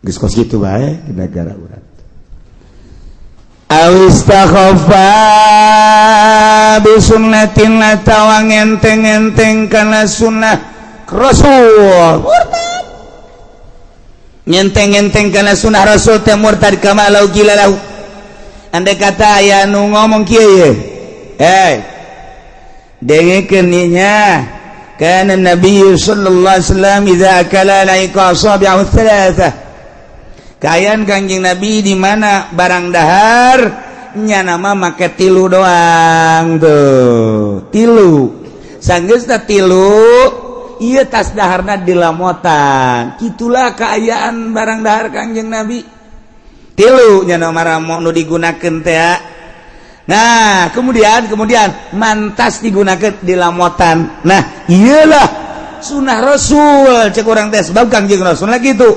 geus kos kitu bae di negara urang awistakhafa bisunnatin latawang enteng-enteng kana sunnah Rasul murtad nyenteng-enteng kana sunah Rasul teh murtad kama lau gila lau andai kata aya nu ngomong kieu ye dengekeun nya kana Nabi sallallahu alaihi wasallam idza akala laika asabi'u thalatha kayan Kangjeng Nabi di mana barang dahar nya nama make tilu doang tuh tilu sanggeusna tilu iya tas daharna dilamotan gitulah keayaan barang dahar Kangjeng Nabi tilu nya nomor nu digunakeun teh nah kemudian mantas digunakeun dilamotan nah iyalah sunah Rasul cek urang teh sebab Kangjeng Rasul lagi gitu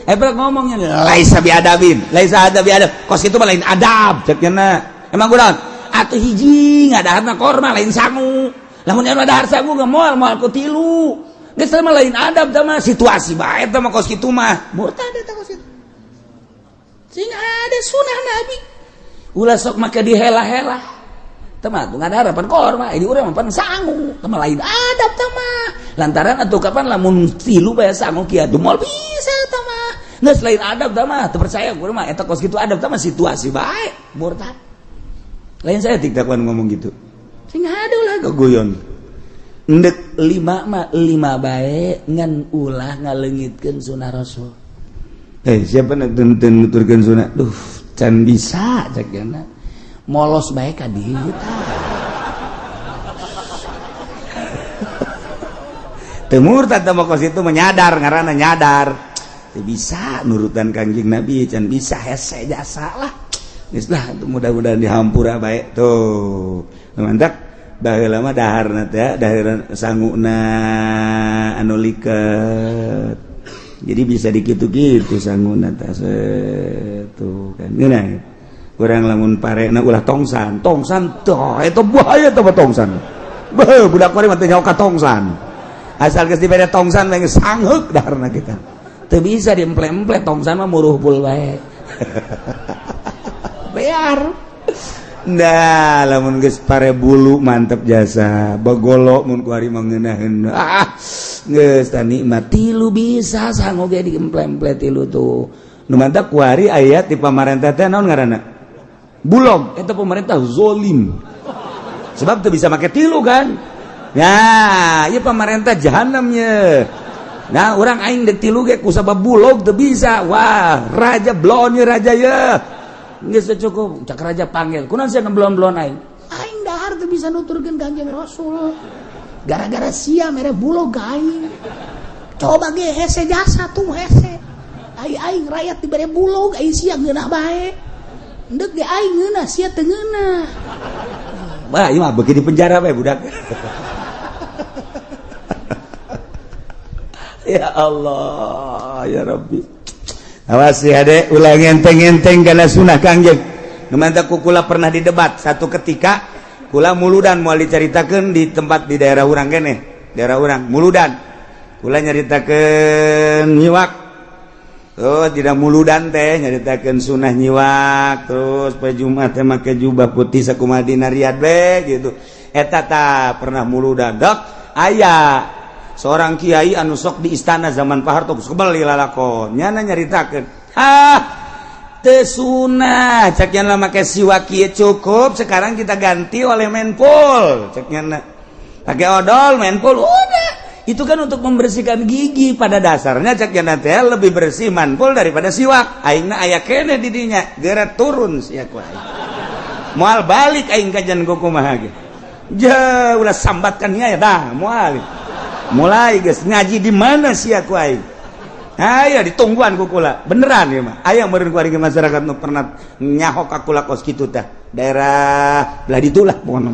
ngomongnya laisa biadabin laisa ada biadab kos itu mah lain adab cek nya emang kunaon atuh hiji ngadaharna korma lain sangu lamun anu dahar sangu moal ku tilu geus mah lain adab teh mah situasi bae teh mah kos kitu mah murtad eta kos kitu sing ada sunah Nabi ulah sok make dihela-hela teh mah teu ngadaharapan korma di urang mah pan sangu teh mah lain adab teh mah lantaran atuh kapan lamun tilu bae sangu kieu moal bisa teh mah geus lain adab teh mah teu percaya urang mah eta kos kitu adab teh mah situasi bae murtad lain saya tik dakwaan ngomong gitu sing ada ulah gogoyon ndek 5 bae ngan ulah ngaleungitkeun sunah Rasul siapa nak nuturkeun sunah duh can bisa cek yana molos bae ka dieu teu murtad teh kos itu menyadar ngaranna nyadar teu bisa nurutan Kangjeng Nabi can bisa hese jasa lah geus lah mudah-mudahan dihampura bae tuh mantap baheula mah daharna teh dahar sanguna anu liket jadi bisa dikitu-kitu sanguna teh tuh kan geuna urang lamun parena ulah tongsan teh eta bahaya teh tongsan beuh budak mari mah teh nyawa ka tongsan asal geus dibere tongsan we sangheuk daharna kita teu bisa diemple-emple tongsan mah muruh pul bae bear nah lamun geus pare bulu mantep jasa bagolo mun ku ari mangeunahkeun geus tah nikmat tilu bisa sangu ge diemple-emple tilu tuh nu mantep ku ari aya ti pamarentah teh naon ngaranna bulog eta pemerintah zalim sebab teu bisa make tilu kan nah ieu pamarentah jahanam ye nah urang aing dek tilu ge ku sabab bulog teu bisa wah raja blon ye raja ye geus cukup cak raja panggil kunaon sia ngeblon-blon aing dahar teu bisa nuturkeun Kangjeng Rasul gara-gara sia mere bulog aing coba ge hese jasa tuh hese aing rakyat dibere bulog aing sia geunah bae endeuh ge aing geunah sia teu geunah bah ieu mah beuki di penjara bae budak ya Allah ya Rabbi awas ya dek ulah ngenteng-ngenteng kana sunah Kangjeng numanta kula pernah didebat satu ketika kula muludan moal dicaritakeun di tempat di daerah urang keneh daerah urang muludan kula nyaritakeun nyiwak terus tidak muludan teh nyaritakeun sunah nyiwak terus poe Jumat teh make jubah putih sakumaha dina riyad be gitu eta tah pernah muludan dok aya seorang kiai anu sok di istana zaman Pak Harto kebal lalakon nyana nyaritakeun teu sunah cek nyana make siwak kieu cukup sekarang kita ganti oleh menpol cek nyana pakai odol menpol udah itu kan untuk membersihkan gigi. Pada dasarnya cek nanti lebih bersih manpul daripada siwak. Aingna aya kene didinya geura turun sia ku aing. Moal balik aing kajan kumaha ge. Ja ulah sambatkan nya tah moal. Mulai geus ngaji di mana sia ku aing. Aya ditungguan ku kula. Beneran ieu mah. Aya meureun ku ari masyarakat nu pernah nyahok ka kula kos kitu tah. Daerah belah ditulah pokona.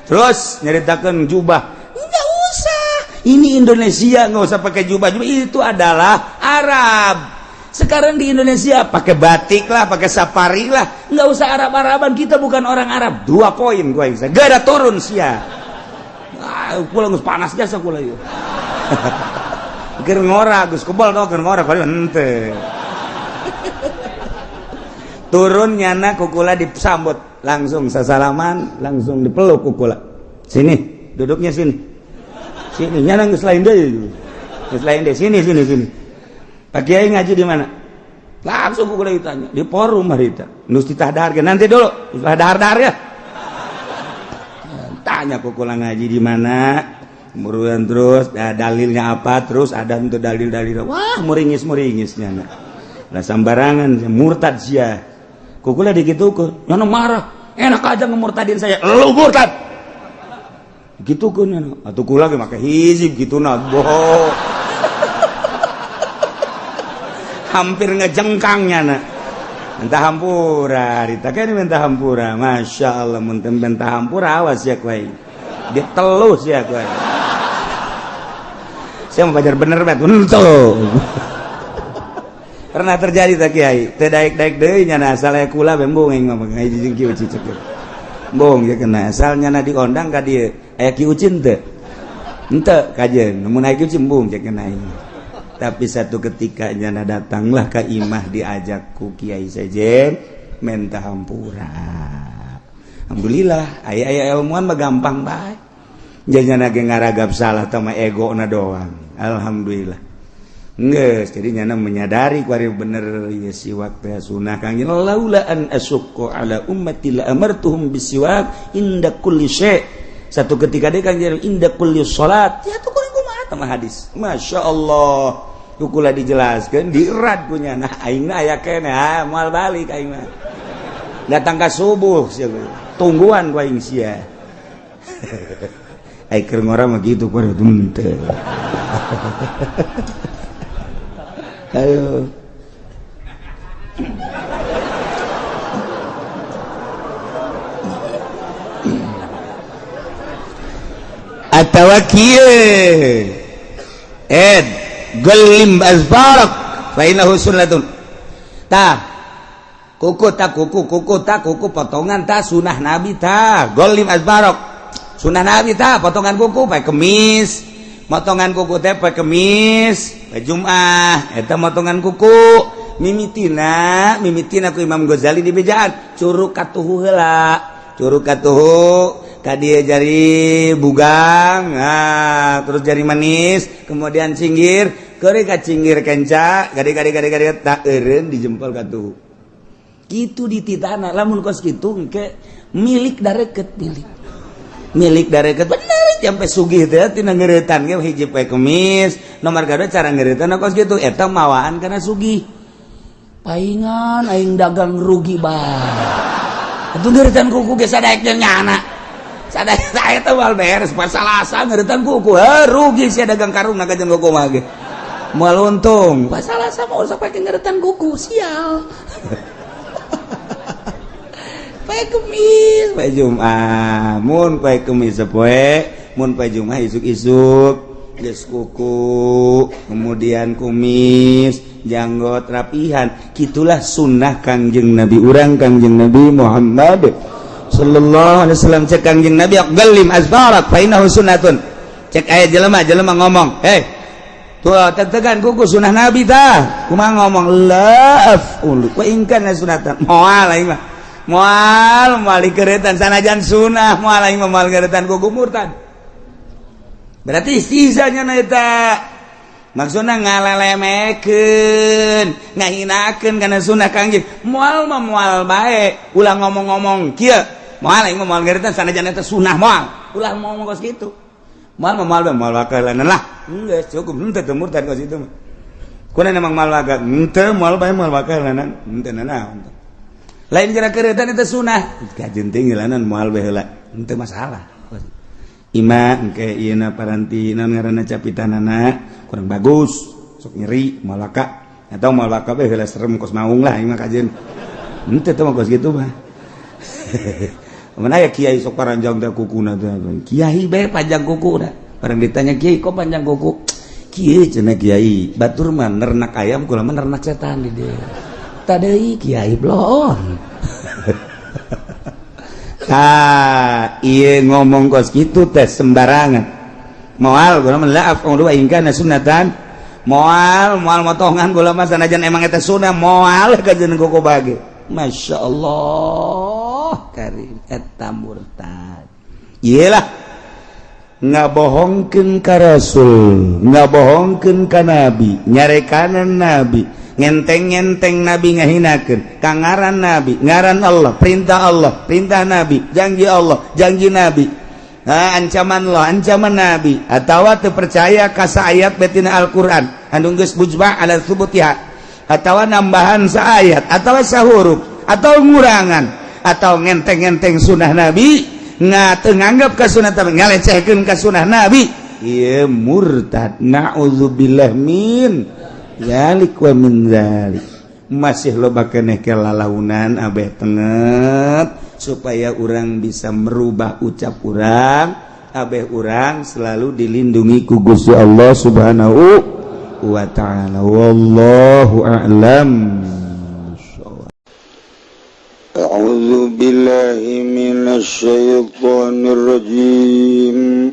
Terus nyeritakan jubah, nggak usah. Ini Indonesia nggak usah pakai jubah. Itu adalah Arab. Sekarang di Indonesia pakai batik lah, pakai safari lah. Nggak usah Arab-Araban. Kita bukan orang Arab. 2 poin gue bisa. Gak ada turun sia. Pulang gus panas jasa pula yuk. Ger ngora gus kebal dong ger ngora kali ente. Turun nyana kukula disambut langsung sasalaman langsung dipeluk kukula. Sini duduknya sini nyana geus lain deui sini Pak Kiai ngaji di mana langsung kukula ditanya di forum harita nus ditahdarkeun nanti dulu dahar ya tanya kukula ngaji di mana kemudian terus dalilnya apa terus ada untuk dalil wah muringis nyana lah sambarangan murtad sia kukula digitukeun nyana marah enak aja ngemurtadin saya lu murtad gitukeun nyana atuh kula ge make hizib kituna boh hampir ngejengkang nyana mentah hampura rita kan mentah hampura masya Allah mun teu mentah hampura awas ya ku aing ditelus ya ku aing saya mau belajar bener bet untung pernah terjadi tak Kiai teu daek-daek deui nyana asal aya kula bembung aing mah ngaji jeung Ki Uci cek bong ya kena asal nyana diondang ka dieu aya Ki Ucin teu henteu kajeun mun aya Ki Ucin bong cek kena aing tapi satu ketika nyana datanglah ka imah diajak ku Kiai Sejen mentah hampura alhamdulillah aya ilmuan mah gampang bae nyana ge ngaragap salah teh mah egona doang alhamdulillah. Nges, jadi nyana menyadari kuari bener ya siwak teh sunah kang laula an asyqa ala ummati la amartuhum bisiwak inda kulli syai. Satu ketika dia kang inda kulli salat. Ya tuh kumaha tah hadis. Masyaallah. Kukula dijelaskeun diirad ku nyana aingna aya kene moal balik aing mah. Datang ka subuh sia tungguan ku aing sia. Ai keur ngora mah kitu kudu teu. Ayo. At-tawakkil. Gallim azbarak fa innahu sunnatun. Kuku potongan sunah Nabi Gallim azbarak. Sunah Nabi potongan kuku pakai kemis. Motongan kuku teh poe kemis, poe Jumat, eta motongan kuku mimitina ku Imam Ghazali di bejaan curug katuhu heula, curug katuhu ka dieu jari bugang, terus jari manis, kemudian cinggir, keuri ka cinggir kenca, gade tak eureun di jempol katuhu. Kitu dititana lamun kos kitu engke milik dareukeut milik dareukeut bener sampai sugih teh tina ngeuretan ge hiji poe kemis nomor gadot cara ngeuretan kos kitu eta mawaan kana sugih paingan aing dagang rugi bae atuh ngeuretan kuku ge sadaek jeung nyana sadaek saya teh wal beres pas salasa ngeuretan kuku rugi sia dagang karung naga jeung kuku mah ge moal untung pas salasa mau usah pake ngeuretan kuku sial Pae kemis, pae Jumat, mun pae kemis sapoe, mun pae Jumat isuk-isuk, geus kuku, kemudian kumis, janggot rapihan. Kitulah sunnah Kangjeng Nabi urang Kangjeng Nabi Muhammad sallallahu alaihi wasallam cek Kangjeng Nabi gallim azbarak fa innahu sunnatun. Cek aya jelema ngomong, tuh tetegan kuku sunnah Nabi tah. Kumaha ngomong la aful wa in kana sunatan. Moal aing mah. Moal dikeretan sanajan sunnah moal aing moal keretan kuku murtad berarti istizanya na eta maksudna ngalelemekeun ngahinakeun kana sunnah Kangjeng moal mah moal bae ulah ngomong-ngomong kieu moal aing mah moal ngeureutna sanajan eta sunah moal ulah mau ngos kitu moal wakalan lah geus cukup henteu teu murtad kos itu mah kunaon emang moal waka henteu moal bae moal wakalan henteu naon lain geura keureutan eta sunah kajeun teh ngeulangan moal bae heula henteu masalah ima engke ieu na paranti naon ngaranna capitanana kurang bagus sok nyeri moal waka atau moal waka bae heula serem kos maung lah ieu mah kajeun henteu teh mah kos kitu mah mana ya kiai sok paranjang teh kukuna teh kiai bae panjang kuku dah bareng ditanya kiai kok panjang kuku kiai cenah kiai batur mah nernak ayam kula mah nernak setan di dieu tadeuy kiai blon ieu ngomong kos kitu teh sembarangan moal kula mah laaf dua ingkana sunatan moal motongan kula mah sanajan emang eta sunah moal kajeun kuku bage Masya Allah karim eta murtad iyalah ngabohongkeun ka Rasul ngabohongkeun ka Nabi nyarekanan Nabi ngenteng-ngenteng Nabi ngahinakeun ka ngaran Nabi ngaran Allah perintah Nabi janji Allah janji Nabi ancaman Allah ancaman Nabi atawa teu percaya ka saayat betina Al-Qur'an anu geus mujma' ala tsubutiha atau nambahan saayat atau sahuruf atau ngurangan atau ngenteng-ngenteng sunah Nabi nganggap ka sunah Nabi ngalecehkeun ka sunah Nabi ieu murtad naudzubillah min zalik wa min zalik masih loba keneh kelalaunan abeh tenget supaya urang bisa merubah ucap urang abeh urang selalu dilindungi ku Gusti Allah Subhanahu wa ta'ala wallahu a'lam a'udzu billahi minasy syaithanir rajim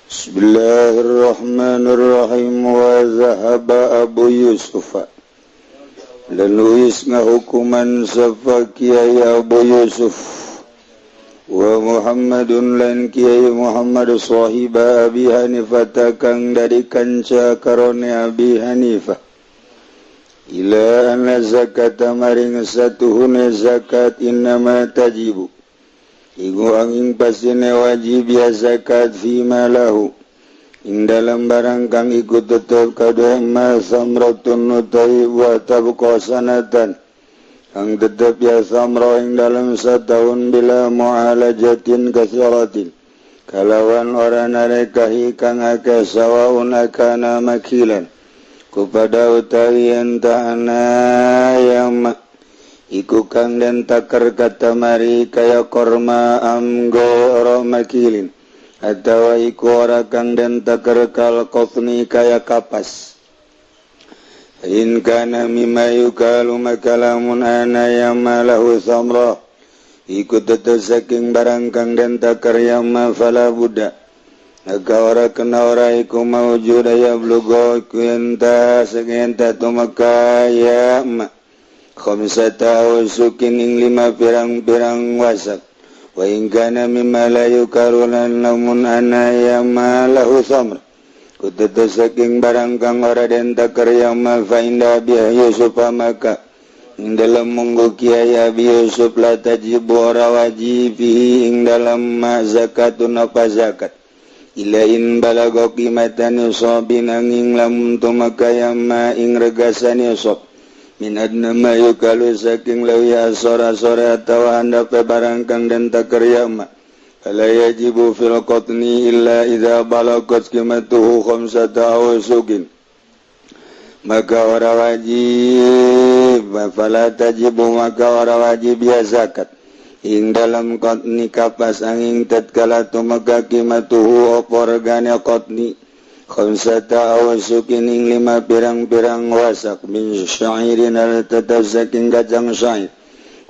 bismillahirrahmanirrahim wa zahaba Abu Yusuf lalu isna hukuman safakiya Abu Yusuf wa Muhammadun lan kiai Muhammad sahiba Abi Hanifah kang dari kanca karone Abi Hanifah ila anna zakata maring satuhuna zakat innama tajibu iku angin pasine wajib ya zakat fi malahu ing dalam barang kang iku tetep kadhe ma samratun nutai wa tabqa sanatan ang tetap ya samro ing dalam setahun bila mu'alajatin kasyaratin kalawan orang narekahi kang ake sawaun akana makilan kepada utawi entahana yang iku kang dan takar kata mari kaya korma amgo ora makilin atau iku ora kang dan takar kal kofni kaya kapas in kana mimma yukalu makalamun ana yamma lahu samra ikut tetap saking barang kang den takar yamma fala buddha maka ora kena ora iku maujud ya blugo kuenta segenta tumaka yamma khamsata usukin ing 5 pirang-pirang wasak wa in kana mimma la yukalu lamun ana yamma lahu samra kututu saking barang kang ora den takar yang fa inda bi Yusuf maka ing dalam munggu kiai Abi Yusuf la tajibu ora wajib ing dalam zakatun apa zakat ila in balago qimatan yusabin angin lamun tumaka yamma ing regasan yusab min adna ma yukalu saking lawi asora-sora atawa handap barang kang den takar yamma fala yajibu fil qatni illa idza balagat qimatuhu khamsata awsukin maka ora wajib fala tajibu maka ora wajib ya zakat ing dalam qatni kapas angin tatkala tumaka qimatuhu oporgane qatni khamsata awsukin ing 5 pirang-pirang wasak min syairin al tatazakin kacang syair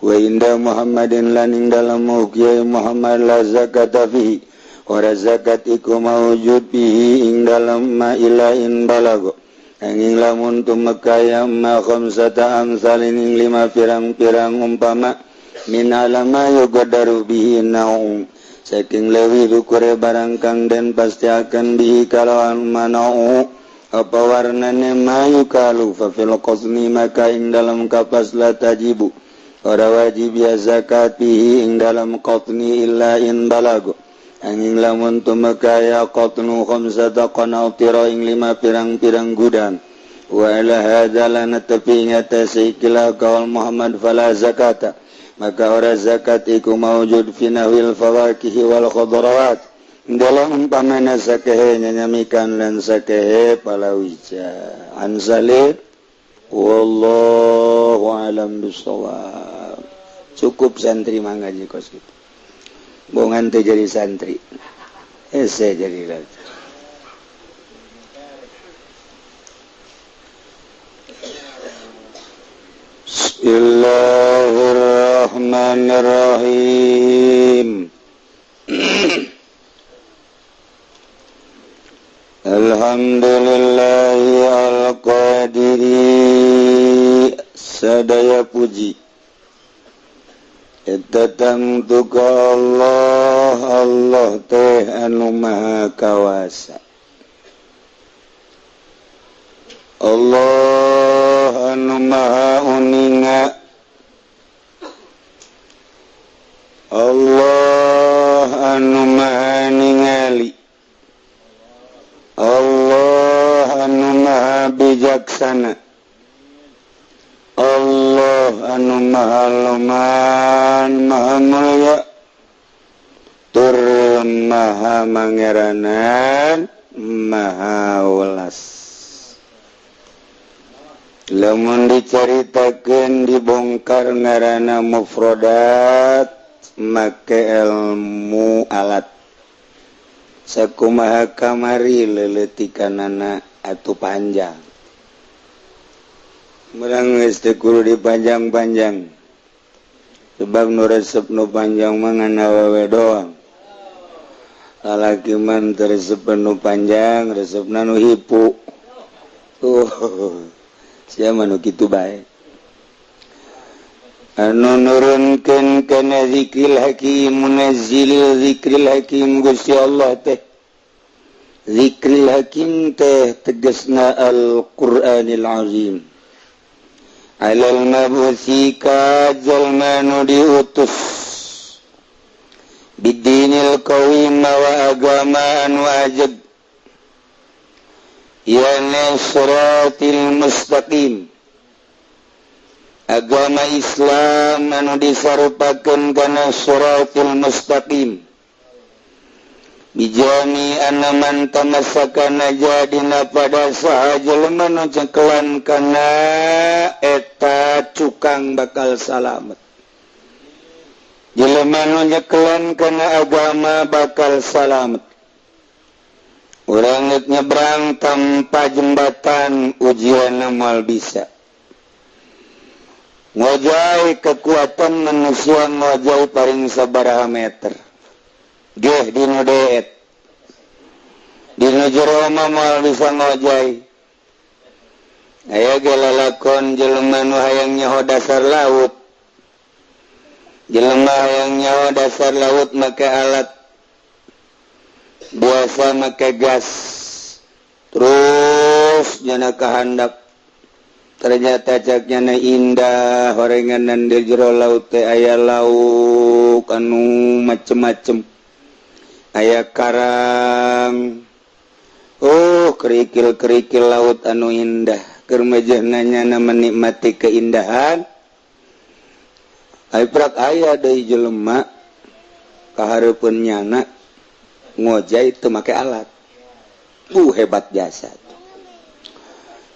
wa inda Muhammadin laning dalam kiai Muhammad la zakata fihi ora zakat iku maujud fihi ing dalam ma ilain balago angin lamun tumekaya ma khamsata amsalin ing 5 pirang-pirang umpama min alama yugadaru bihi naum saking lewi ukure barang kang den pasti akan bihi kalawan manau apa warnane mayu kalu fa fil qasmi maka ing dalam kapas la tajibu ora wajib ya zakat fihi ing dalam qatni illa in balago angin lamun tumekaya qatnu khamsata qanautira ing 5 pirang-pirang gudang wa ala hadzal tepi nyata sikila kaul Muhammad fala zakata maka ora zakat iku maujud fi nahwil fawakih wal khadarawat dalam umpamana sakehe nyanyamikan lan sakehe palawija ansale wallahu alam bisawab. Cukup santri mangaji kos gitu bongan teh jadi santri ese jadi raja. Bismillahirrahmanirrahim. Alhamdulillahi al-qadiri sadaya puji datang tuka Allah teh anu maha kawasa Allah anu maha uninga Allah anu maha ningali Allah anu maha bijaksana Allah anu maha luman maha mulia tur maha mangeranan maha welas. Lamun dicaritakeun dibongkar ngaranna mufradat make ilmu alat sakumaha kamari leuletikanana atuh panjang murang geus teu kudu dipanjang-panjang sebab nu resep nu panjang mah ngana awewe doang lalaki man teu resep nu panjang resepna nu hipu sia mah nu kitu bae anu nurunkeun kana zikril hakim munazzilil zikril hakim Gusti Allah teh zikril hakim teh tegasna Al-Qur'anil Azim alal mabusika jalma nu diutus bidinil qawim wa agama anu ajeg yana siratil mustaqim agama Islam anu disarupakeun kana siratul mustaqim bijami anaman tamassakana jadina pada saha jelema nu cekelan kana eta cukang bakal salamet jelema nu cekelan kana agama bakal salamet urang nyebrang tanpa jembatan ujianna moal bisa ngojai kekuatan manusia ngojai paling sabaraha meter geh dinu deet dinu jero mah moal bisa ngojai aya ge lalakon jelema nu hayang nyaho dasar laut jelema hayang nyaho dasar laut make alat biasa make gas terus jana kahandap ternyata caknya indah horenganan di jero laut teh aya lauk anu macem-macem aya karang kerikil-kerikil laut anu indah keur mejehna nyana menikmati keindahan ai prak aya deui jelema kahareupeun nyana ngojai teu make alat hebat jasa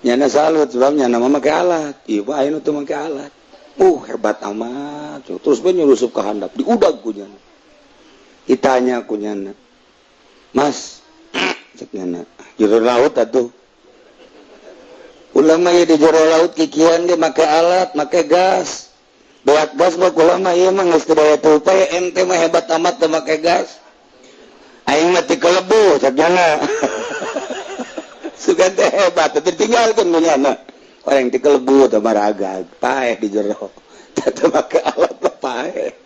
nyana salut sebab nyana mah make alat ieu aya nu teu make alat hebat amat terus we nyurusup ka handap diudag ku nyana ditanya ku nyana mas cek nyana jero laut atuh ulama ieu di jero laut kikian ge make alat make gas beak gas mah ulama ieu mah geus teu daya tupay ente mah hebat amat teu make gas aing mah ti kelebu cek nyana sugan teh hebat tertinggalkeun nyana orang ti kelebu teh maraga paeh di jero teu make alat mah paeh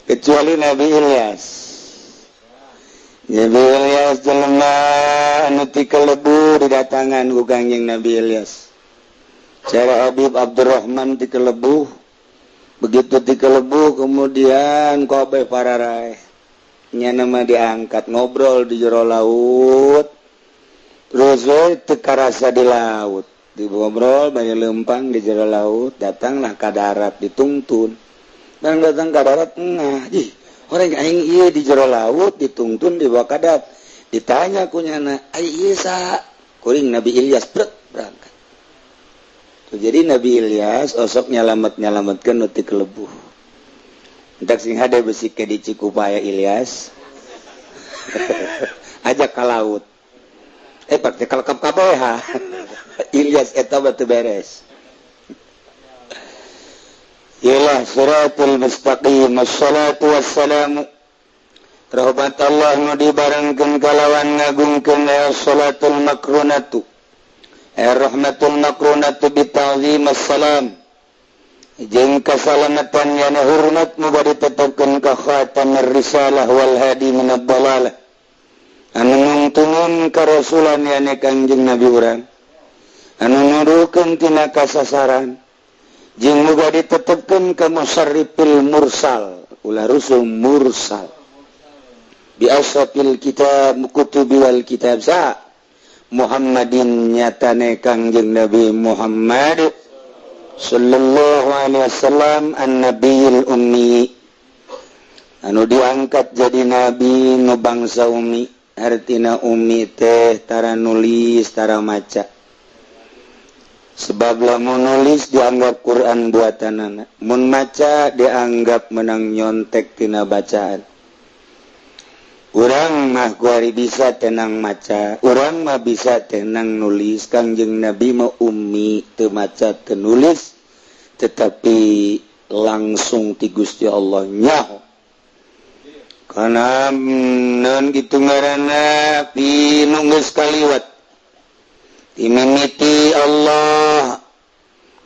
kecuali Nabi Ilyas jelema anu ti kelebu didatangan ku Kangjeng Nabi Ilyas cara Habib Abdurrahman di Kelebuh. Begitu di Kelebuh kemudian kobe pararai nya nama diangkat ngobrol di jero laut terus teka rasa di laut ngobrol banyak lempang di jero laut datanglah ke darat ditungtun dan datang ke darat orang aing ieu di jero laut ditungtun di bawah kadat ditanya kunyana ai ieu sa kuring Nabi Ilyas berangkat. Jadi Nabi Ilyas osok nyalametkeun nu ti Kelebuh. Entak sing hade besi ke di Cikupaya Ilyas. Ajak ka laut. Pak teh kalkap kabeh ha. Ilyas eta batu beres. Yalah siratul mustaqim wassalatu wassalamu rahmat Allah nu dibarengkeun kalawan ngagungkeun salatul makrunatu rahmatul makrunatu bita'zim assalam jeung kasalamatan yana hormat mubadi tetepkeun ka khatamir risalah wal hadi minad dalalah anu nuntunan ka rasulan yana Kangjeng Nabi urang anu nuduhkeun tina kasasaran jeung mubadi tetepkeun ka musarrifil mursal ulah rusul mursal bi asfil kitab kutubi wal kitab sa Muhammadin nyatane Kangjeng Nabi Muhammad sallallahu alaihi wasallam an-nabiyul ummi anu diangkat jadi nabi nu bangsa ummi artina ummi teh tara nulis tara maca sebab lamun nulis dianggap Quran buatanana mun maca dianggap menang nyontek tina bacaan. Urang mah kuari bisa tenang maca, urang mah bisa tenang nulis. Kangjeng Nabi mah ummi teu maca teu nulis, tetapi langsung ti Gusti Allah nyaho. Kana naon kitu ngaranna pi nu geus kaliwat. Ti mimiti Allah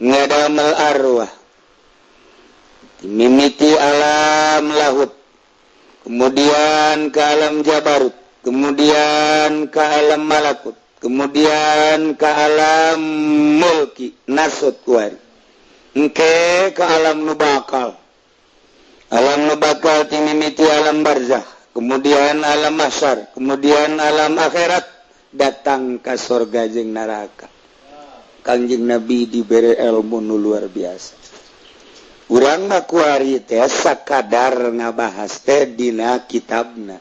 ngadamel arwah. Ti mimiti alam lahut. Kemudian ke alam jabarut, kemudian ke alam malakut, kemudian ke alam mulki, nasut kuari. Engke ke alam nubakal. Alam nubakal timimiti alam barzah, kemudian alam mahsyar, kemudian alam akhirat, datang ke surga jeung neraka. Kangjeng Nabi diberi ilmu nu luar biasa. Urang mah kuari teh sakadar ngabahas teh dina kitabna.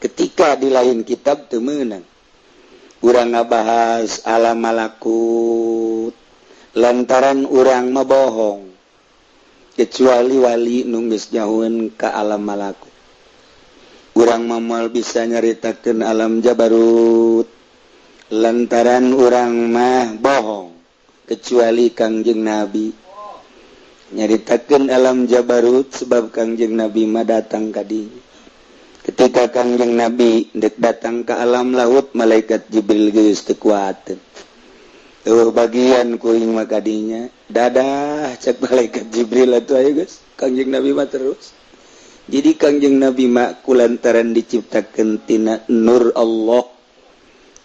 Ketika di lain kitab teu meunang. Urang ngabahas alam malakut lantaran urang mah bohong. Kecuali wali nu geus nyahoeun ka alam malakut. Urang mah moal bisa nyaritakeun alam jabarut lantaran urang mah bohong. Kecuali Kangjeng Nabi nyaritakeun alam jabarut sebab Kangjeng Nabi mah datang ka dieu. Ketika Kangjeng Nabi dek datang ke alam laut, malaikat Jibril geus teu kuateun. Teueuh bagian kuring mah ka dinya. Dadah cek malaikat Jibril atuh aya geus. Kangjeng Nabi mah terus. Jadi Kangjeng Nabi mah kulantaran diciptakeun tina nur Allah,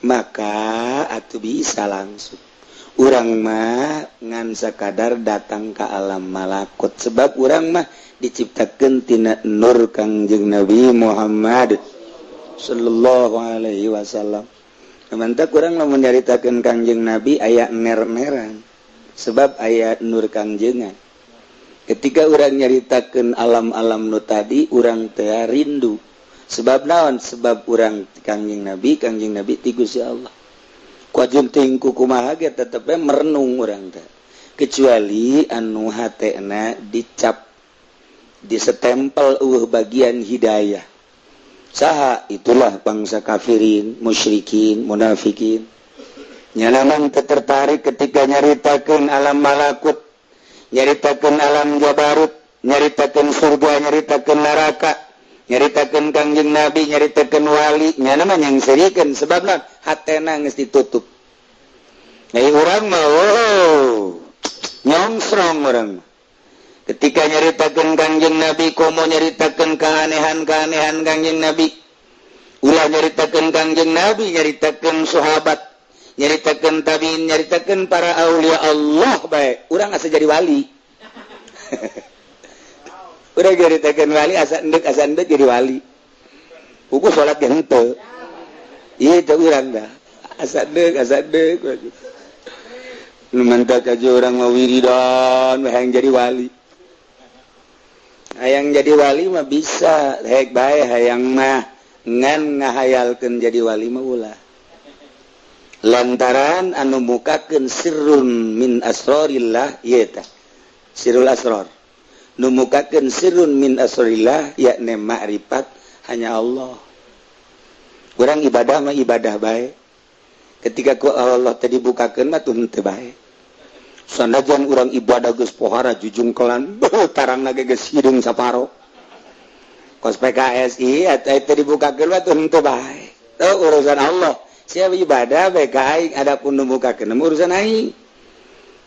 maka atuh bisa langsung. Urang mah ngan sakadar datang ke alam malakut sebab urang mah diciptakeun tina nur Kangjeng Nabi Muhammad sallallahu alaihi wasallam. Mantap urang lamun nyaritakeun Kangjeng Nabi aya ner-neran sebab aya nur Kangjengan. Ketika urang nyaritakeun alam-alam nu tadi urang teh rindu. Sebab naon? Sebab urang Kangjeng Nabi ti Gusti Allah. Kuajun tingku kumaha ge tetep merenung urang teh. Kecuali anu hatena dicap disetempel bagian hidayah. Saha itulah bangsa kafirin, musyrikin, munafikin. Nyanaman tertarik ketika nyaritakeun alam malakut, nyaritakeun alam jabarut, nyaritakeun surga, nyaritakeun neraka, nyaritakeun Kangjeng Nabi, nyaritakeun wali, nyanaman yang serikeun sebabna hatena geus ditutup. Ai urang mah nyongsrong urang. Ketika nyaritakeun Kangjeng Nabi, komo nyaritakeun keanehan-keanehan Kangjeng Nabi. Ulah nyaritakeun Kangjeng Nabi, nyaritakeun sahabat, nyaritakeun tabiin nyaritakeun para aulia Allah bae urang asa jadi wali urang nyaritakeun wali asa endek jadi wali buku salat ge henteu ieu teh urang dah asa endek nu mentak aja urang mah wiridan hayang jadi wali hayang jadi wali mah bisa hek bae hayang mah ngan ngahayalkeun jadi wali mah ulah lantaran anu mukakeun sirrun min asrarillah ieu tah sirrul asrar nu mukakeun sirrun min asrarillah yakni makrifat hanya Allah urang ibadah mah ibadah bae ketika ku Allah tadi bukakeun mah tun teu bae sanajan urang ibadah geus pohara jujungkelan tarangna geus hideung saparo kos PKSI eta dibukakeun mah tun teu bae teu urusan Allah siapa ibadah baik aing adapun nu bukakeun urusan aing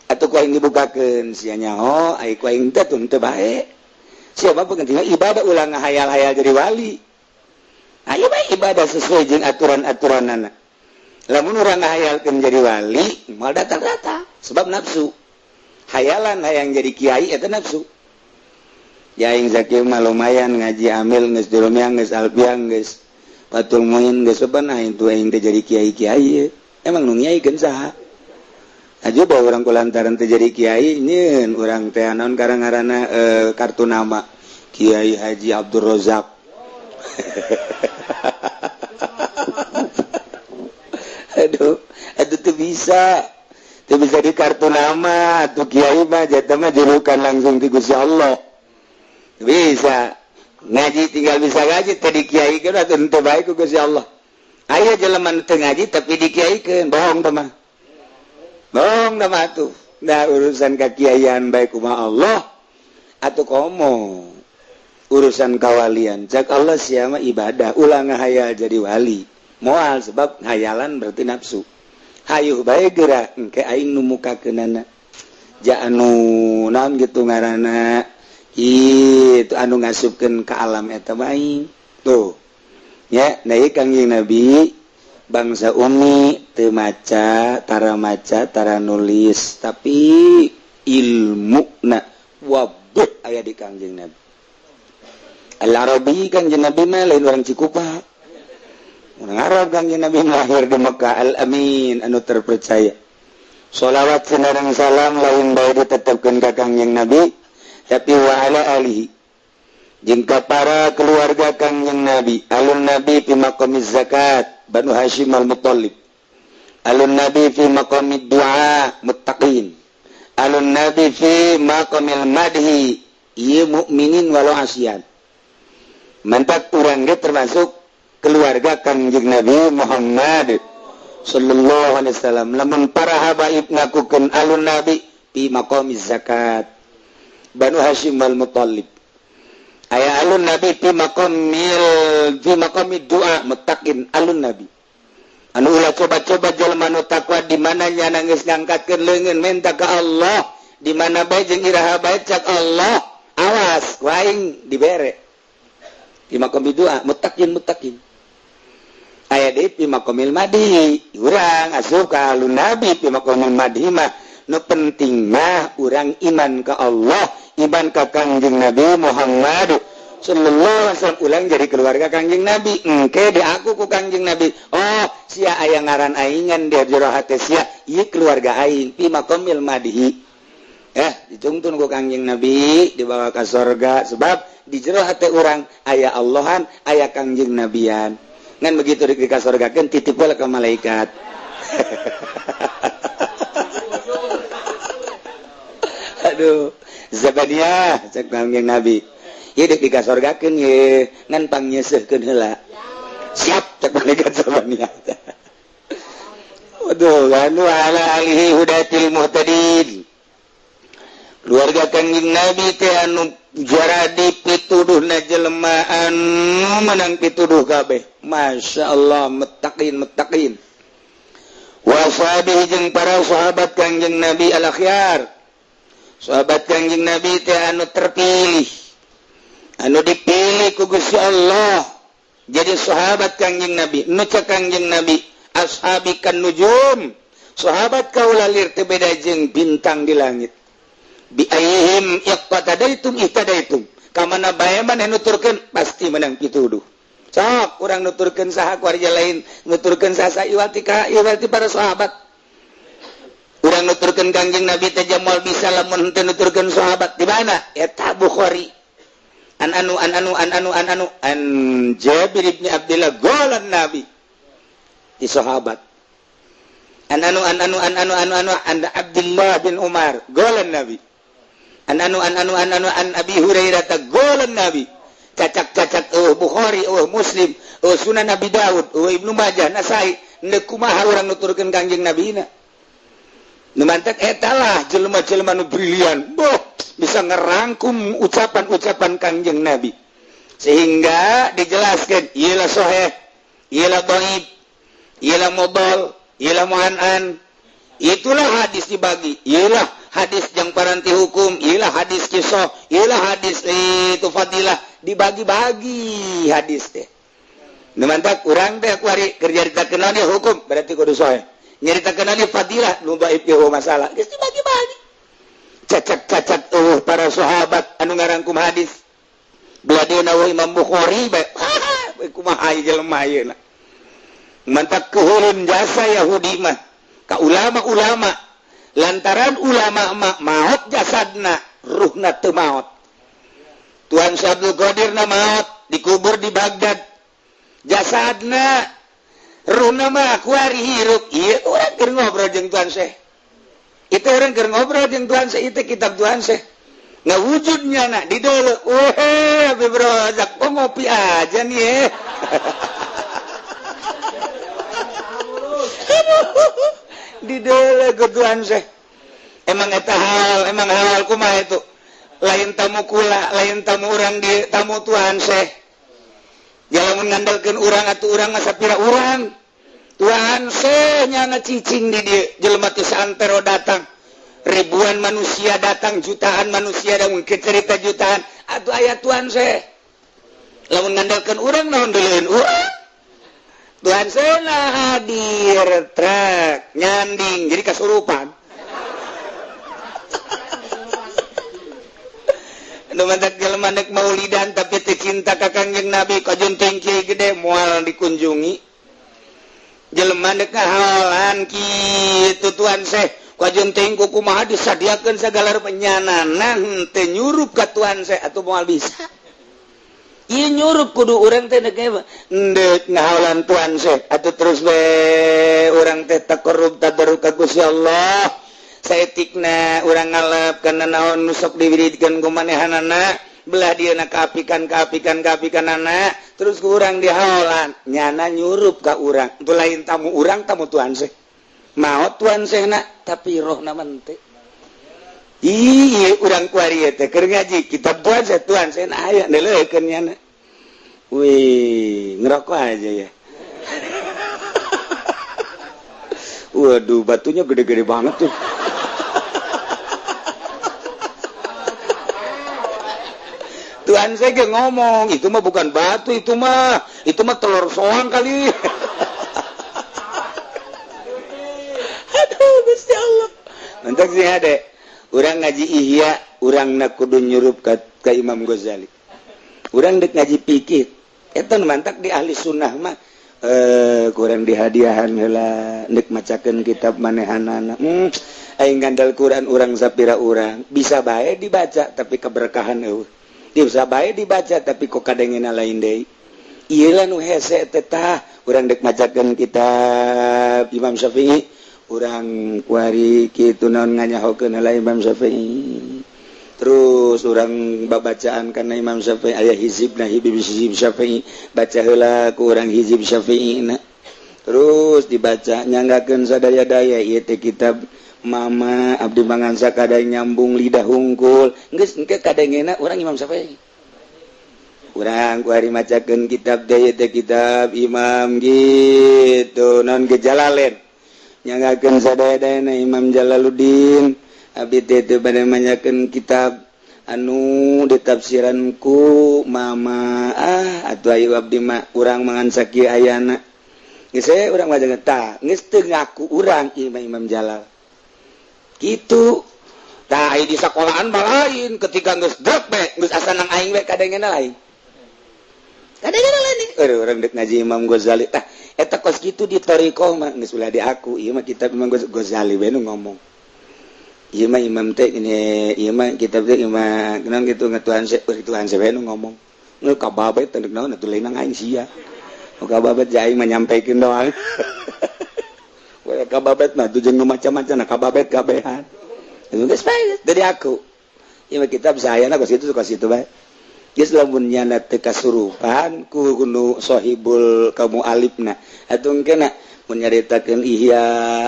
atuh ku aing dibukakeun sia nyaho aing ku aing teh teu bae siapa penting ibadah ulah ngahayal-hayal jadi wali ayo bae ibadah sesuai jeung aturan-aturanana lamun urang ngahayalkeun jadi wali moal datang-datang sebab nafsu hayalan hayang jadi kiai eta nafsu ya aing zakir mah lumayan ngaji amil geus durumiang geus alfiah geus patul muin geus saban itu aing teh jadi kiai-kiai emang nu ngiaikeun saha aja bawa urang kulantaran teh jadi kiai nyeun urang teh naon ngaranna kartu nama Kiai Haji Abdul Razak aduh tuh bisa di kartu nama tuh kiai mah jatah mah julukan langsung ti Gusti Allah bisa ngaji tinggal bisa ngaji tadi kiai kan atau ente baik ku Gusti Allah aya jelema teu ngaji tapi dikiaikeun bohong teh mah tuh nah urusan kakiaian baik kumaha Allah atuh komo urusan kawalian cak Allah sia mah ibadah ulah ngahayal jadi wali moal sebab hayalan berarti nafsu hayuh bae geura engke aing nu mukakeunana ja anu naon gitu ngaranna itu anu ngasupkeun ka alam eta bae tuh nya da ieu Kangjeng Nabi bangsa umi teu maca tara nulis tapi ilmuna wabuh aya di Kangjeng Nabi Al-Arabi Kangjeng Nabi mah lain orang Cikupa orang Arab Kangjeng Nabi lahir di Mekah Al-Amin anu terpercaya sholawat sinareng salam lain bae ditetepkeun ka Kangjeng Nabi tapi wa ala alihi jeung ka para keluarga Kangjeng Nabi alun Nabi fi maqamiz zakat Banu Hashim al-Muttalib alun Nabi fi maqamid du'a muttaqin alun Nabi fi maqamil madhi ieu mukminin walau asyan mantak urang ge termasuk keluarga Kangjeng Nabi Muhammad sallallahu alaihi wasallam lamun para habaib ngakukeun alun Nabi fi maqamiz zakat Banu Hashim al-Muttalib aya alun Nabi fi maqamid du'a muttaqin alun Nabi anu ulah coba-coba jelema nu takwa di mana nya geus ngangkatkeun leungeun menta ka Allah di mana bae jeung iraha bae cak Allah awas waing dibere fi maqamid du'a muttaqin aya deui fi maqamil madhi urang asup ka alun Nabi fi maqamil madhi mah nu penting mah urang iman ka Allah iman ka Kangjeng Nabi Muhammad sallallahu alaihi wasallam ulang jadi keluarga Kangjeng Nabi engke diaku ku Kangjeng Nabi oh sia aya ngaran aingan di jero hate sia ieu keluarga aing fi maqamil madhi ditungtun ku Kangjeng Nabi dibawa ka surga sebab di jero hate urang aya Allahan aya Kangjeng Nabian ngan begitu di ka surgakeun titip bae ka malaikat aduh Zabaniah cek Kangjeng Nabi ieu deuk dikasorgakeun ye ngan pangnyeuseurkeun heula siap cek malaikat Zabaniah waduh anu ala alihi hudatil muhtadin keluarga Kangjeng Nabi teh anu juara di pituduhna jelema anu menang pituduh kabeh masyaallah muttaqin wa sahabihi jeung para sahabat Kangjeng Nabi al-akhyar sahabat Kangjeng Nabi teh anu terpilih anu dipilih ku Gusti Allah jadi sahabat Kangjeng Nabi nu cek Kangjeng Nabi ashabikan nujum sahabat kaula lir teu beda jeung bintang di langit bi ayyihim iqtadaitum ihtadaitum kamana bae maneh nuturkeun pasti menang pituduh sok urang nuturkeun saha kuarja lain nuturkeun sasa iwati para sahabat urang nuturkeun Kangjeng Nabi teh jamal bisa lamun teu nuturkeun sahabat di mana eta Bukhari an Jabir bin Abdullah golan Nabi di sahabat an Abdullah bin Umar golan Nabi an Abi Hurairah golan Nabi cacak Bukhari Muslim Sunan Abi Daud Ibnu Majah Nasai ndeu kumaha urang nuturkeun Kangjeng Nabi na nu mantek eta lah jelema-jelema nu brilian bisa ngerangkum ucapan-ucapan Kangjeng Nabi sehingga dijelaskan ialah sahih ialah dhaif ialah mudhal ialah mu'an'an itulah hadis dibagi ialah hadis yang paranti hukum ialah hadis qisah ialah hadis itu fadilah dibagi-bagi hadis teh nu mantap urang teh kuari keur nyaritakeun naon hukum berarti kudu sahih nyaritakeun naon fadilah nu dhaif ge masalah geus dibagi-bagi cacat para sahabat anu ngarangkum hadis beladina wa Imam Bukhari bae kumaha jelema ayeuna mantap kuhulun jasa Yahudi mah ka ulama-ulama lantaran ulama mah maot jasadna ruhna teu maot Tuan Abdul Qadir na maot dikubur di Baghdad jasadna ruhna mah kuari hirup ieu urang keur ngobrol jeung Tuan Syekh itu orang keur ngobrol jeung Tuhan Syekh itu kitab Tuhan Syekh ngawujudnya nak di deuleu Habib Rozak kok ngopi aja nih di deuleu ke Tuhan Syekh emang hal kumaha itu lain tamu kula lain tamu urang di tamu Tuhan Syekh jangan ngandalkeun urang atuh urang mah sapira urang Tuhan Syekh nyana cicing di dieu jelema teh santero datang ribuan manusia datang jutaan manusia dan mungkin cerita jutaan atuh aya Tuhan Syekh lamun ngandalkeun urang naon deuleun urang Tuhan Syekh hadir trak nyanding jadi kasurupan nu mantak jelema nek maulidan tapi teu cinta ka Kangjeng Nabi kajunting kieu gede moal dikunjungi jelema nek ngahalan kitu Tuhan Syekh kajunting kumaha disadiakeun sagala penyananan teu nyurup ka Tuhan Syekh atuh moal bisa ieu nyurup kudu urang teh nek ngahalan Tuhan Syekh atuh terus we urang teh taqarrub tabarruk ka Gusti Allah saetikna urang ngalap kana naon nu sok diwiridkeun ku manehanana belah dieuna kaapikan-anak terus ku urang dihaolan nyana nyurup ka urang itu lain tamu urang tamu Tuhan Syekh maot Tuhan Syekh na tapi rohna mah teu ieu urang kuari teh keur ngaji kitab Tuhan Syekh na aya neuleukeun nyana wih ngerokok aja ya waduh batunya gede-gede banget tuh Tuhan saya ngomong itu mah bukan batu itu mah telur soang kali aduh Gusti Allah mantak sih ade urang ngaji ihya urang nak kudu nyurup ka Imam Ghazali urang dek ngaji fikih eta mantak di ahli sunnah mah kurang dihadiahan heula dek macakeun kitab manehanana aing ngandal Quran urang sapira urang bisa bae dibaca tapi keberkahan eueuh bisa bae dibaca tapi kok kadengena lain deui ieu lah nu hese teh tah urang dek macakeun kitab Imam Syafi'i urang kuari kitu naon nganyahokeun heula Imam Syafi'i terus urang babacaan kana Imam Syafi'i aya hizibna hizib Syafi'i baca heula ku urang hizib Syafi'ina terus dibaca nyanggakeun sadaya-daya ieu teh kitab Mama Abdi Mangansa kadang nyambung lidah hungkul geus engke kadengena urang Imam Syafi'i urang kuari macakeun kitab deui teh kitab Imam gitu non Jalalain nyanggakeun sadaya-dayana Imam Jalaluddin abdi teh bade manyakeun kitab anu ditafsiranku Mama atuh ayu abdi mah urang mangan sakieu ayana saya orang ngajak tak ngaku orang imam Jalal gitu tah di sekolahan lain ketika geus drep geus asa nang aing we kadengena lain orang dek ngaji Imam Ghazali tah eta kos kitu di thariqah mah geus ulah di aku ieu mah kitab Imam Ghazali we nu ngomong ieu mah imam teh ini ieu mah kitab teh imam naon kitu ngatuhan we nu ngomong nu kababet teh naon atuh lain nang aing sia kababet ja aing mah nyampekeun doang we kababet mah tuh jeung macam-macam nah kababet kabehan itu geus bae dari aku ieu mah kitab sayana kos kitu bae geus lamun nyana teu kasurupan ku nu sahibul kamu alifna atuh engkena mun nyaritakeun ihya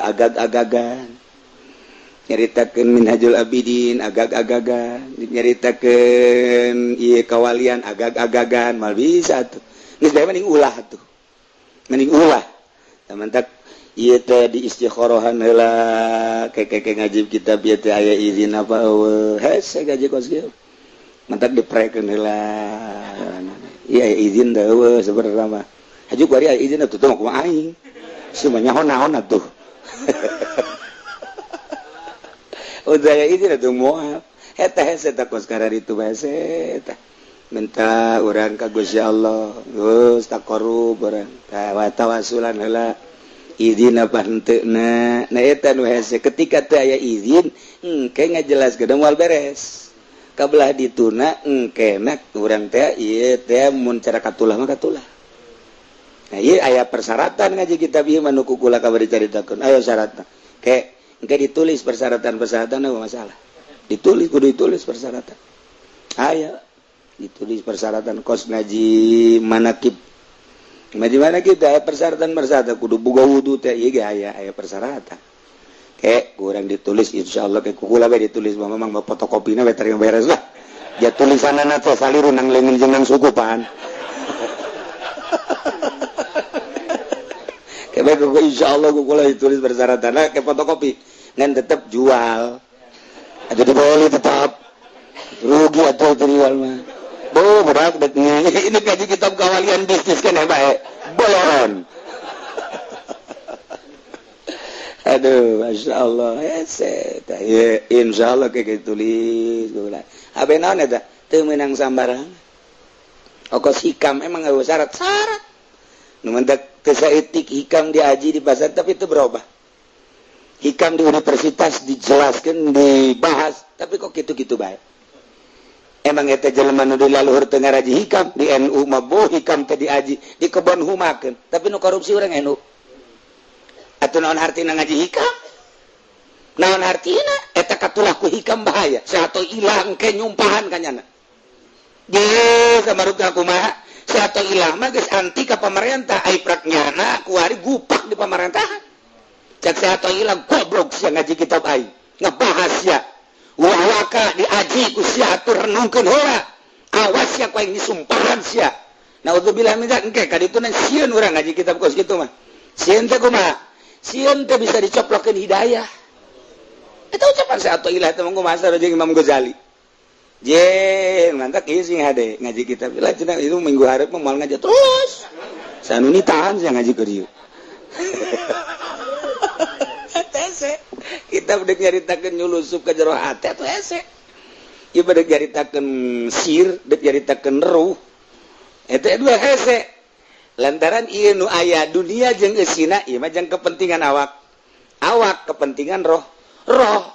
agag-agagan nyaritakeun minhajul abidin agag-agagan nyaritakeun ieu kawalian agag-agagan mal bisa tuh geus bae mending ulah tuh mending ulah tamantak ieu teh di istikharohan heula keke ngaji kitab ieu teh aya izin apa eueuh hese gaji kos kieu mantak diprekeun heula iya izin teh eueuh sebenarnya mah haju kuari aya izin atuh teh kumaha aing semuanya naon atuh udah aya izin atuh moal eta hese teh kos karena itu hese teh minta urang ka Gusti Allah geus taqarrub urang tawasulan heula izin apa henteuna nah eta nu hese ketika teu aya izin engke ngajelaskeun moal beres kabelah dituna engkena urang teh ieu teh mun cara katulah mah katulah nah ieu aya persyaratan ngaji kitab ieu mah nu kukula kabari caritakeun aya syaratna ke engke ditulis persyaratan apa masalah ditulis kudu ditulis persyaratan aya ditulis persyaratan kos ngaji manakib Bagaimana kita persyaratan kudu boga wudu teh ieu ge aya persyaratan. Kurang ditulis insyaallah ke kukula we ditulis memang fotokopina we teu beres lah. Ya tulisanana teh saliru nang leungeun jeung nang sukupan. Kebe kuku insyaallah kukula ditulis persyaratan ke fotokopi ngan tetep jual. Atuh dibeli tetap. Rugi atuh jual mah. Berat ini kaji kitab kawalian bisnis kan ya baik boloron aduh masya Allah ya insya Allah kayak tulis apa naon eta teu meunang sambarang ongkos hikam emang gak syarat nu mendak teu saeutik hikam diaji di pasar tapi itu berubah hikam di universitas dijelaskan dibahas tapi kok gitu-gitu baik emang eta jelema nu di laluhur teu ngaraji hikam di NU mah hikam teh diaji di kebon humakeun tapi nu korupsi urang NU atuh naon hartina ngaji hikam naon hartina eta katulah ku hikam bahaya sato ilang ke nyumpahan kanyana ge samarutna kumaha sato ilang mah geus anti ka pamarentah ai praknyana kuari gupak di pamerintahan cak sato ilang goblok sia ngaji kitab ai ngebahas ya wawaka diaji ku sia atur renungkeun heula awas ya ku aing disumpahan sia naudzubillah min dzalik engke kadituna sieun urang ngaji kitab kos kitu mah sieun teh kumaha sieun teh bisa dicoplokeun hidayah eta ucapan sa atau ilah teh mangko masar jeung Imam Ghazali je mantap ieu sing hade ngaji kitab lah cenah itu minggu hareup mah moal ngaji terus sanuni tahan sia ngaji keur ieu kita udah nyaritakeun nyulusup ka jero hate atuh hese ieu bade nyaritakeun sir dek nyaritakeun ruh eta dua hese lantaran ieu nu aya dunia jeung eusina ieu mah jeung kepentingan awak kepentingan roh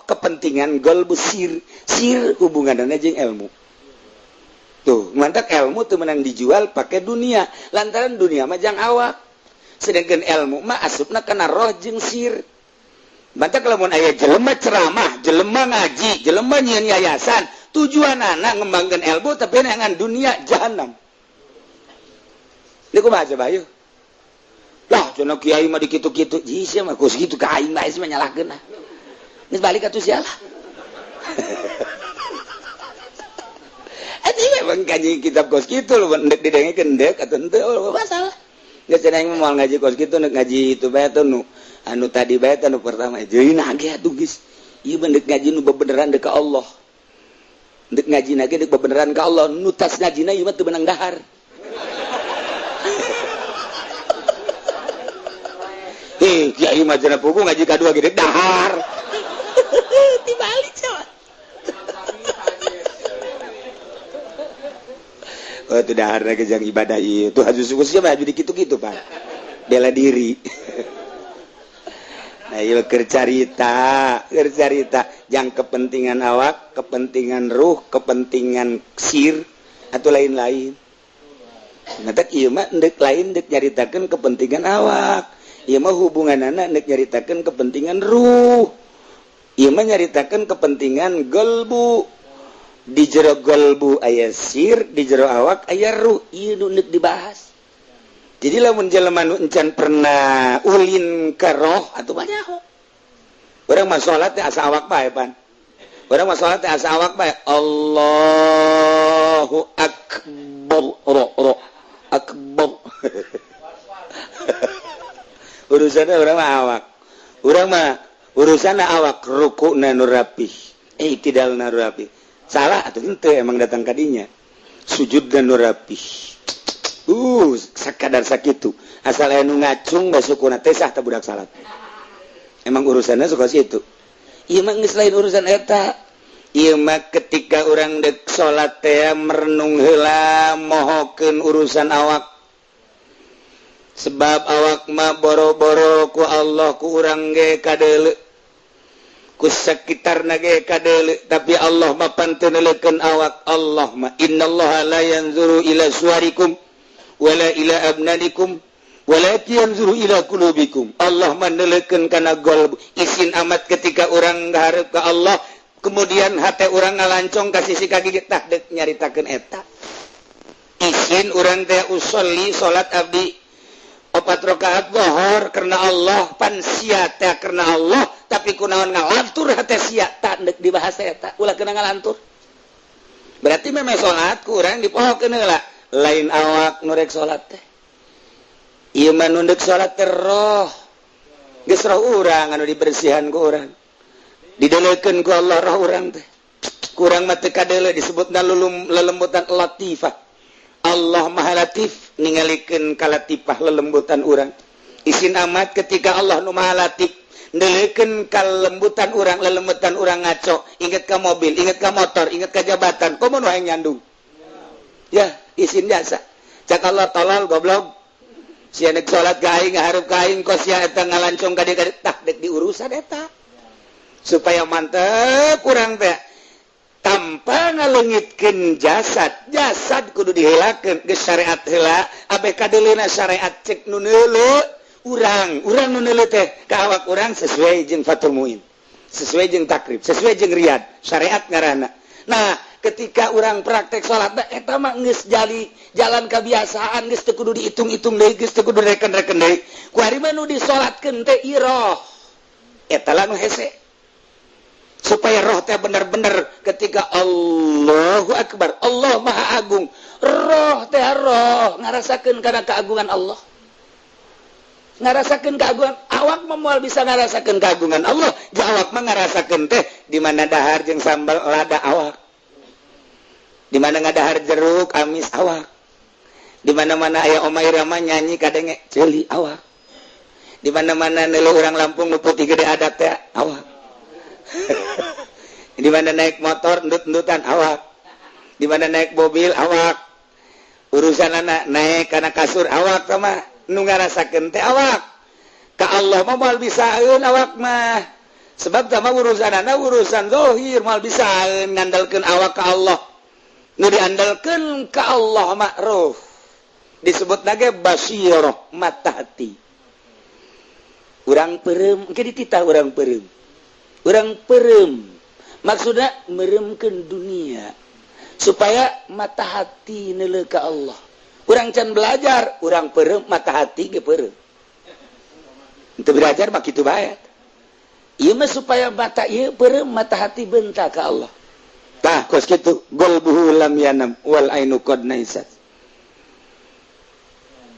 kepentingan golbu sir hubunganna jeung ilmu tuh mantap ilmu tuh menang dijual pakai dunia lantaran dunia mah jeung awak sedangkan ilmu mah asupna kana roh jeung sir. Mantap kalau mau ayah jelema ceramah, jelema ngaji, jelema nyieun yayasan, tujuan anak ngembangkan ilmu tapi dengan dunia jahanam. Ini kumaha coba ayo. Lah, cenah kiai mah dikitu-kitu, ji sia mah kus kitu ka aing mah mah nyalahkeun nah. Geus balik atuh sia lah. Atuh memang kaji kitab kos kitu lho ndek didengekeun ndek atuh henteu masalah. Geus cenah aing moal ngaji kos kitu ndek ngaji itu bae atuh nu anu tadi bae anu pertama jeuna ge atuh geus ieu beundek ngaji nu bebeneran deuk ka Allah ndek ngaji ge deuk bebeneran ka Allah nu tas ngajina ieu mah teu beunang dahar Kiai mah cenah pugu ngaji kadua gede dahar. Dibalik coba. Oh itu dahar lagi yang ibadah itu harus sukusnya mah jadi gitu-gitu Pak. Bela diri. Ayo kercarita, yang kepentingan awak, kepentingan ruh, kepentingan sir atau lain-lain. Ngatak ieu mah endek lain dek nyaritakeun kepentingan awak. Ieu mah hubungan anak dek nyaritakeun kepentingan ruh. Ieu mah nyaritakeun kepentingan golbu. Di jero golbu aya sir, di jero awak aya ruh. Ieu nu dek dibahas. Jadi lamun jelema nu encan pernah ulin ka roh atuh banyak. Urang mah salat teh asa awak bae, Pan. Urang mah salat teh asa awak bae. Allahu akbar. Roh akbar. Urusanna urang mah awak. Urang mah urusanna awak rukuna nu rapih. Tidalna nu rapih. Salah atuh henteu emang datang ka dinya. Sujudna nu rapih. Sakadar sakitu asal aya nu ngacung basukuna teh sah teh budak salat. Emang urusannya suka situ. Ieu mah geus lain urusan eta. Ieu mah ketika urang dek salat teh merenung heula mohokeun urusan awak. Sebab awak mah boro-boro ku Allah ku urang ge kadeuleu. Ku sakitarna ge kadeuleu, tapi Allah mah panteuneulekeun awak. Allah mah innallaha la yanzuru ila suwarikum wala ila abnanikum walakin yanzuru ila qulubikum. Allah maneulekeun kana golb. Isin amat ketika urang ngahareup ka Allah kemudian hate urang ngalancong ka sisi kaki tah deuk nyaritakeun eta. Isin urang teh usolli salat abdi 4 rakaat zuhur karena Allah pan sia teh karena Allah tapi kunaon ngalantur hate sia tah deuk dibahas eta. Ulah kena ngalantur. Berarti memang salat ku urang dipohokeun heula. Lain awak nurek salat teh. Ieu mah nu deuk salat teh roh. Geus roh urang anu dibersihan ku urang. Dideulekeun ku Allah roh urang teh. Ku urang mah teu kadeuleu disebutna lelembutan latifah. Allah Maha Latif ningalikeun kalatifah lelembutan urang. Isin amat ketika Allah nu Maha Latif ndeulekeun kalembutan urang, lelembutan urang ngaco, inget ka mobil, inget ka motor, inget ka jabatan, komo nu hayang nyandung. Ya, isin jasa. Cak Allah tolol goblok. Sia nek salat ka aing ngahareup ka aing kos sia eta ngalancong ka dieu tah dek diurusan eta. Supaya mantep urang teh tanpa ngaleungitkeun jasad. Jasad kudu diheulakeun geus syariat heula, abeh kadeulina syariat cek nu neuleu urang nu neuleu teh ka awak urang sesuai jeung Fathul Muin. Sesuai jeung takrib, sesuai jeung riyad, syariat ngaranna. Nah, ketika orang praktek salat eta mah geus jadi jalan kebiasaan, geus teu kudu dihitung-hitung deui, geus teu kudu reken-reken deui. Ku ari mah nu disalatkeun teh iroh. Eta lah nu hese. Supaya roh teh bener-bener ketika Allahu Akbar, Allah Maha Agung. Roh teh roh ngarasakeun kana keagungan Allah. Ngarasakeun keagungan awak mah moal bisa ngarasakeun keagungan Allah. Awak mah ngarasakeun teh di mana dahar jeung sambal lada awak. Di mana ngadahar jeruk amis awak. Di mana-mana aya Oma Irama nyanyi kadenge ceuli awak. Di mana-mana neuleuh urang Lampung nu putih gede adat teh awak. Di mana naik motor endut-endutan awak. Di mana naik mobil awak. Urusanana naik kana kasur awak sama nu ngarasakeun teh awak. Ka Allah mah moal bisaeun awak mah. Sebab sama urusanana urusan zahir moal bisaeun ngandalkeun awak ka Allah. Nu diandalkeun ka Allah ma'ruf. Disebut nage basirah mata hati. Urang peureum, engke dititah urang peureum. Urang peureum maksudna meremkeun dunia supaya mata hati neuleuh ka Allah. Urang can belajar, urang peureum mata hati ge peureum. Henteu belajar mah kitu bae. Ieu mah supaya mata ieu peureum mata hati bentak ka Allah. Tah kos kitu golbuhu lam yanam wal ainu qad naisat.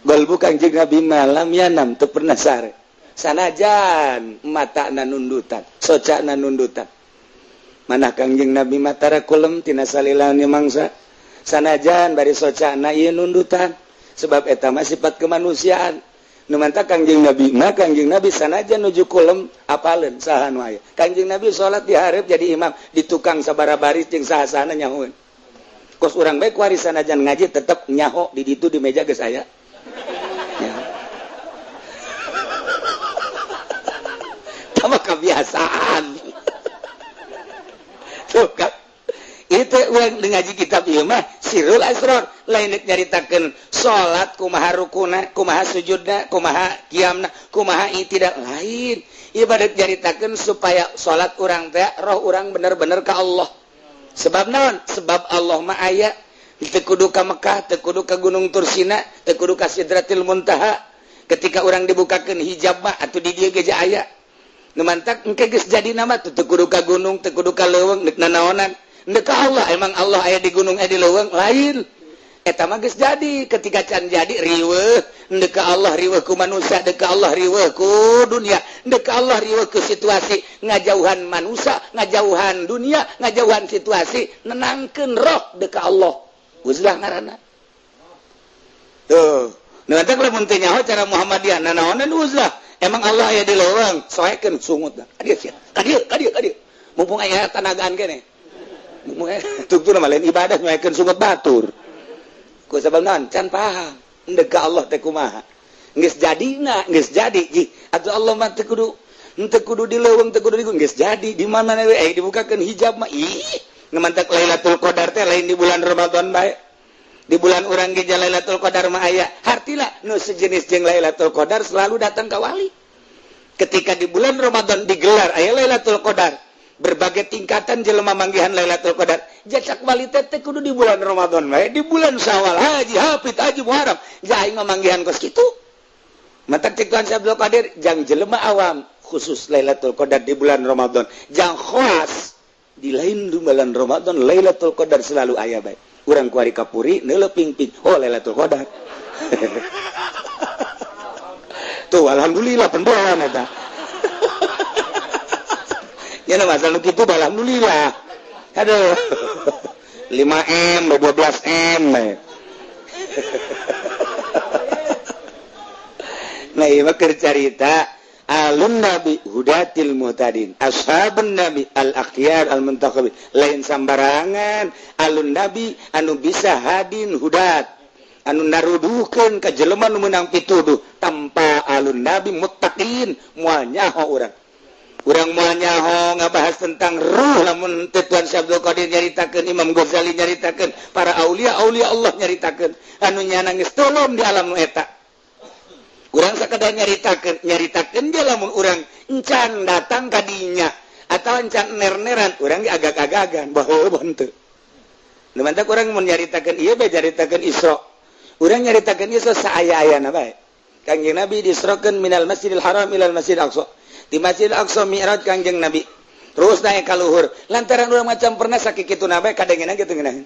Golbu Kangjeng Nabi malam yanam teu pernah sare. Sanajan matana nundutan, socana nundutan. Manah Kangjeng Nabi matara kulem tina salilani mangsa. Sanajan bari socana ieu nundutan sebab eta mah sifat kemanusiaan. nu mantap Kangjeng Nabi Kangjeng Nabi sanajan nuju kulem apaleun saha nu aya Kangjeng Nabi salat di hareup jadi imam di tukang sabara baris jeung sahasana nyahoeun kos urang bae kuari sanajan ngaji tetep nyaho di ditu di meja geus aya sama kebiasaan tuh kan itu urang ngaji kitab ieu mah Sirrul Asrar lain nyaritakeun salat kumaha rukuna kumaha sujudna kumaha qiyamna kumaha tidak lain ibadat nyaritakeun supaya salat urang teh roh urang bener-bener ka Allah sebab naon sebab Allah mah aya teu kudu ka Mekah teu kudu ka Gunung Tursina teu kudu ka Sidratil Muntaha ketika urang dibukakeun hijab mah atuh di dieu ge aya nu mantap engke geus jadi nama teu kudu ka gunung teu kudu ka leuweung neuk nanaonan neuk ka Allah emang Allah aya di gunung aya di leuweung lain eta mah geus jadi ketika can jadi riweuh neuk ka Allah riweuh ku manusia neuk ka Allah riweuh ku dunia neuk ka Allah riweuh ku situasi ngajauhan manusia ngajauhan dunia ngajauhan situasi nenangkeun roh neuk ka Allah uzlah ngaranna tuh nu mantap lamun teu nyaho cara Muhammadiyah nanaonan uzlah emang Allah aya di leuweung soekeun sungut dah kadieu mumpung aya tanagaan kene mumpung tutur mah lain ibadah nyoekeun sungut batur ku sabab naon can paham endeg ka Allah teh kumaha geus jadina geus jadi atuh Allah mah teu kudu di leuweung teu kudu di gunung geus jadi di mana we dibukakeun hijab mah ih ngamantak Lailatul Qadar teh lain di bulan Ramadan bae di bulan urang ge Lailatul Qadar mah aya hartina nu sejenis jeung Lailatul Qadar selalu datang ka wali ketika di bulan Ramadan digelar aya Lailatul Qadar berbagai tingkatan jelema manggihan Lailatul Qadar jacak wali teh kudu di bulan Ramadan bae di bulan Syawal haji hafid haji Muharram jaing manggihan kos kitu mata cek Tuhan Abdul Qadir jang jelema awam khusus Lailatul Qadar di bulan Ramadan jang khas di lain di bulan Ramadan Lailatul Qadar selalu aya bae urang kuari kapuri neuleuh ping-ping oh Lailatul Qadar tuh alhamdulillah pendoan eta ya masalah kitu alhamdulillah aduh 5M 12M nah ieu mah keur carita alun nabi hudatil muhtadin ashabun nabi al akhyar al muntakhabin lain sambarangan alun nabi anu bisa hadin hudat anu naruduhkeun ka jelema nu meunang pituduh tanpa alun nabi muttaqin moal nyaho urang moal nyaho ngabahas tentang ruh lamun Tuan Abdul Qadir nyaritakeun Imam Ghazali nyaritakeun para aulia Allah nyaritakeun anu nyana geus tolong di alam nu eta urang sakadar nyaritakeun ge lamun urang encan datang ka dinya atawa encan ner-neran urang ge agak-agagan baheula henteu nu mantap urang mun nyaritakeun ieu bae nyaritakeun Isra urang nyaritakeun Isra saaya-ayana bae Kangjeng Nabi disrokeun minal Masjidil Haram ilal Masjidil Aqsa di Masjidil Aqsa mi'raj Kangjeng Nabi terus naik ka luhur lantaran urang macam pernah sakikituna bae kadengenan kitu ngeunaheun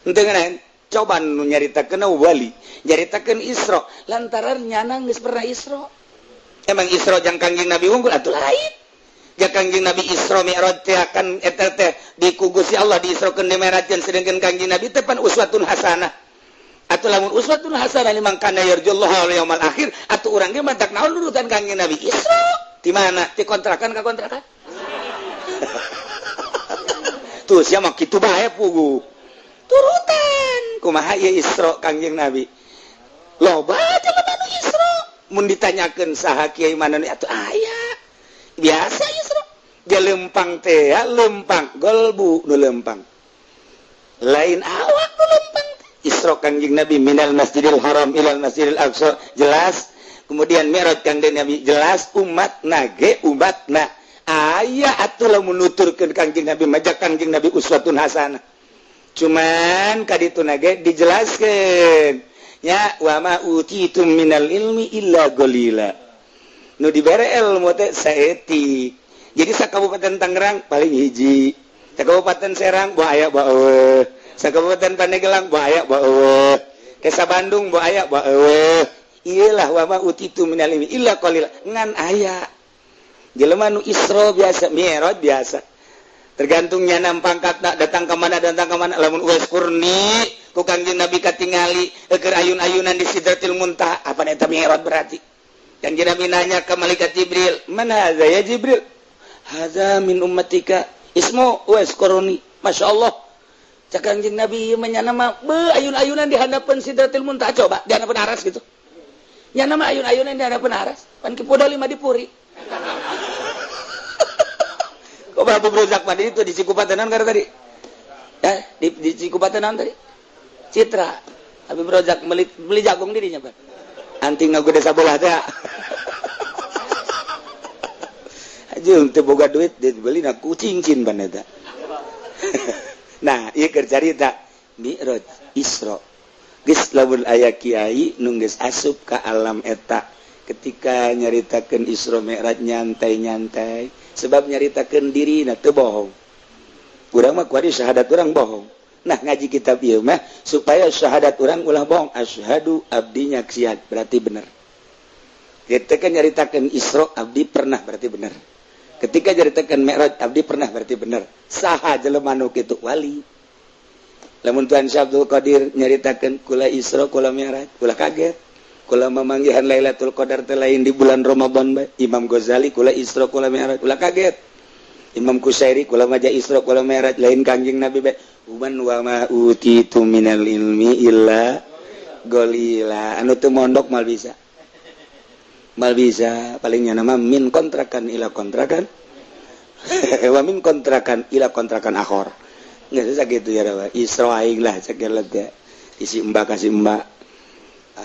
henteu ngeunaheun coba nu nyaritakeun wali nyaritakeun Isra lantaran nyana geus pernah Isra emang Isra jang Kangjeng Nabi unggul atuh lain jang Kangjeng Nabi Isra mi'raj teh akan eta teh di ku Gusti Allah diisrokeun di mi'rajkeun sedengkeun Kangjeng Nabi teh pan uswatun hasanah atuh lamun uswatun hasanah liman kana yarjullaha wal yaumil akhir atuh urang ge mantak naon nurutan Kangjeng Nabi Isra di mana di kontrakan ka kontrakan tuh sia mah kitu bae pugu turutan kumaha ieu Isra Kangjeng Nabi loba jelema nu Isra mun ditanyakeun saha kiai mana nu atuh aya biasa Isra ge lempang teh lempang golbu nu lempang lain awak nu lempang Isra Kangjeng Nabi minal Masjidil Haram ilal Masjidil Aqsa jelas kemudian mi'raj Kangjeng Nabi jelas umatna aya atuh lamun nuturkeun Kangjeng Nabi majak Kangjeng Nabi uswatun hasanah cuman kaditu nage dijelaskeun nya wa ma utitum minal ilmi illa qalila nu dibere ilmu teh saeutik jadi sakabupaten Tangerang paling hiji sakabupaten Serang bae aya bae sakabupaten Pandeglang bae aya bae ke Bandung bae aya bae iyalah wa ma utitum minal ilmi illa qalila ngan aya jelema nu Isra biasa mi'raj biasa tergantungnya nam pangkat datang ke mana lamun uas kurni ku Kangjeng Nabi katingali keur ayun-ayunan di Sidratil Muntaha apa eta mi'raj berarti Kangjeng Nabi nanya ke malaikat Jibril mana hadza ya Jibril hadza min ummatika ismu uas kurni masyaallah cak Kangjeng Nabi menyana mah ayun-ayunan di hadapan Sidratil Muntaha coba di hadapan aras gitu nya nama ayun-ayunan di hadapan aras pan kipodo 5 dipuri kok Abu Brozak mah itu di Cikupatenan karena tadi ya di Cikupatenan tadi Citra Abu Brozak beli jagung dirinya Pak anting ngagoda sabolah teh anjing teu boga duit dibeli na kucing cin ban eta nah ieu keur carita Mi'raj Isra geus lamun aya kiai nu geus asup ka alam eta ketika nyaritakeun Isra Mi'raj nyantai-nyantai sebab nyaritakeun dirina teu bohong urang mah kuari syahadat urang bohong nah ngaji kitab ieu mah supaya syahadat urang ulah bohong asyhadu abdi nyaksian berarti bener ketika nyaritakeun Isra abdi pernah berarti bener ketika nyaritakeun Mi'raj abdi pernah berarti bener saha jelema nu kitu wali lamun Tuan Syekh Abdul Qadir nyaritakeun kula Isra kula Mi'raj kula kaget kula mamanggihan Lailatul Qadar teh lain di bulan Ramadan bae Imam Ghazali kula Isra kula Mi'raj kula kaget Imam Qushairi kula maja Isra kula Mi'raj lain Kangjeng Nabi bae uman wa ma utitu minal ilmi illa qalila anu teu mondok mal bisa palingnya nama min kontrakan ila kontrakan wa min kontrakan ila kontrakan akhor geus sakitu ya rawa Isra aing lah sakelet teh isi mbak kasih mbak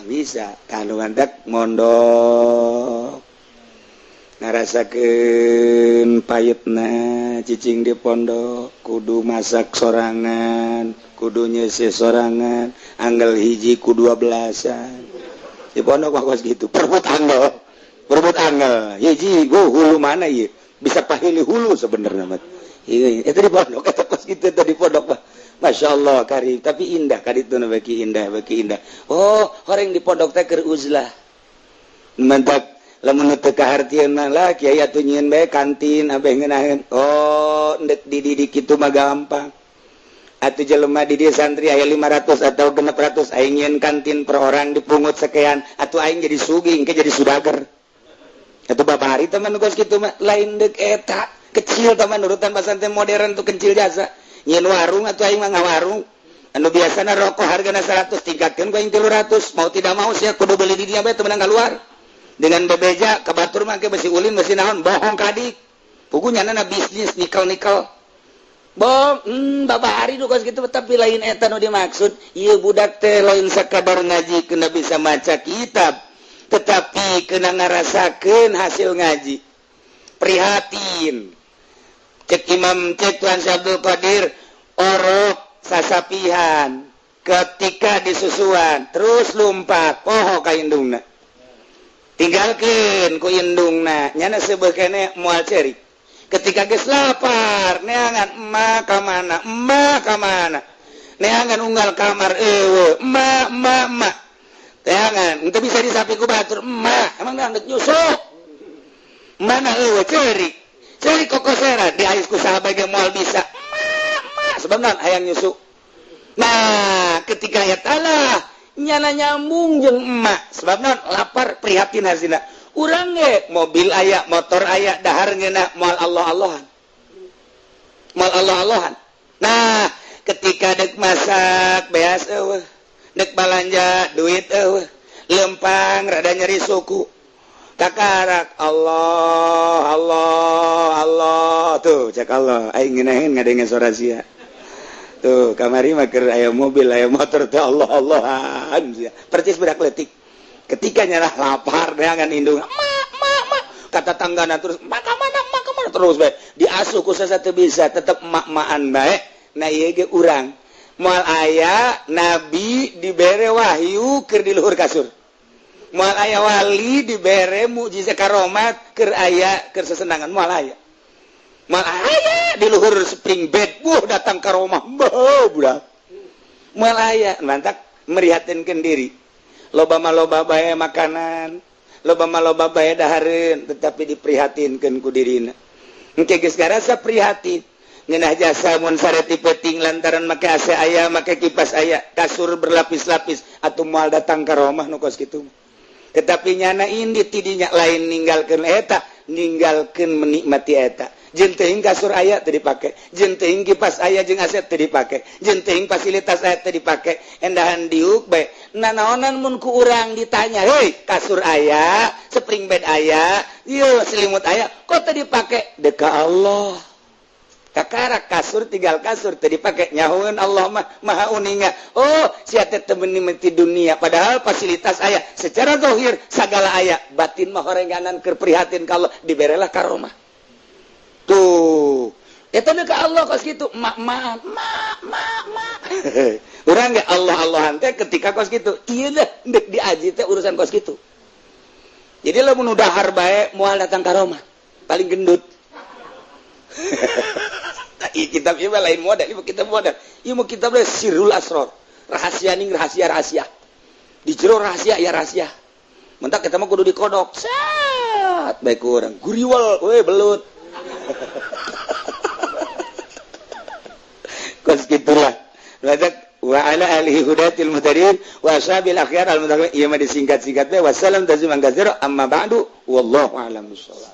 bisa kandungan dak mondok ngarasakeun payetna cicing di pondok kudu masak sorangan kudu nyese sorangan anggal hiji ku 12an di pondok mah kos gitu perbut anggal hiji hulu mana ieu bisa pahili hulu sebenarnya mah ieu eta di pondok eta kos kitu eta di pondok mah Masya Allah karim tapi indah kaditu bagi indah oh orang di pondok teh keur uzlah mantap lamun teu kahartieun mah lah kiai atuh nyieun bae kantin abeh ngeunaheun oh ndek dididik kitu mah gampang atuh jelema di dieu santri aya 500 atau 600 aing nyieun kantin per orang dipungut sekian atuh aing jadi sugih engke jadi sudager atuh babari teman geus kitu mah lain deuk eta kecil teman urutan pasan teh modern tuh kecil jasa nyen warung atau aing mah ngawarung anu biasana rokok hargana 100 tingkatkeun ku aing 300 mau tidak mau sia kudu beli di dieu bae teu meunang keluar dengan bebeja ka batur mah ge besi ulin besi naon bohong kadik pugu nyanana bisnis nikel bohong babahari nu geus kitu tapi lain eta nu dimaksud ieu budak teh lain sakadar ngaji kena bisa maca kitab tetapi kena ngarasakeun hasil ngaji prihatin cek Imam cek Tuan Syekh Abdul Qadir orok sasapihan ketika disusuan terus lumpat poho ka indungna tinggalkeun ku indungna nyana sebeuh keneh moal cerik ketika geus lapar neangan emma ka mana neangan unggal kamar eueuh emma teangan henteu bisa disapi ku batur emma emang ngandeuk nyusuk mana eueuh cerik jadi kokosera di ais ku sahabat ge moal bisa sebenarnya hayang nyusuk nah ketika ayat Allah nyana nyambung jeung emak sebabna lapar prihatin hasina urang ge mobil aya motor aya dahar ngeuna moal Allah-Allahan nah ketika dek masak beas eueuh dek balanja duit eueuh lempang rada nyeri suku takarak Allah tuh cek Allah aing ngeunaheun ngadengen suara sia tuh kamari mah keur aya mobil aya motor teh Allahan sia percis budak leutik ketika nyarah lapar neangan indung kata tanggana terus maka mana terus bae diasuh ku sasa teu bisa tetep emak-emaan bae nah ieu ge urang moal aya nabi dibere wahyu keur di luhur kasur moal aya wali dibere mukjizat karomat keur aya keur sesenangan moal aya di luhur spring bed datang karomah budak moal aya mantap merihatinkeun diri loba bae makanan loba bae dahareun tetapi diprihatinkeun ku dirina engke geus garasa prihatin ngeunah jasa mun sareti peuting lantaran make AC aya make kipas aya kasur berlapis-lapis atuh moal datang ka rumah nu kos kitu tetapi nyana indi tidinya lain ninggalkeun eta ninggalkeun menikmati eta jeung teuing kasur aya teu dipake jeung teuing kipas aya jeung AC teu dipake jeung teuing fasilitas aya teu dipake endahan diuk bae nanaonan mun ku urang ditanya hei kasur aya spring bed aya ieu selimut aya kok teu dipake deuk ka Allah kakara kasur tinggal kasur teu dipake nyahoeun Allah mah maha uninga oh sia teh teu menikmati dunia padahal fasilitas aya secara zahir sagala aya batin mah horenganan keur prihatin ka Allah diberelah ka rumah tuh eta deuk ka Allah kos kitu ma urang ge Allah-Allahan teh ketika kos kitu ieu dah deuk diaji teh urusan kos kitu jadi lamun dahar bae moal datang ka rumah paling gendut kitab ieu lain modal ieu kitab modal ieu mah kitab sirrul asrar rahasia ning rahasia di jero rahasia ya rahasia mentak kita mah kudu dikodok sat bae ku urang guriwal we belut kos gitulah wa ala alihi hudatil muhtadin wa ashabil akhyar al mutaqin ieu mah disingkat-singkat we wassalam taziman katsira amma ba'du wallahu a'lam bissawab.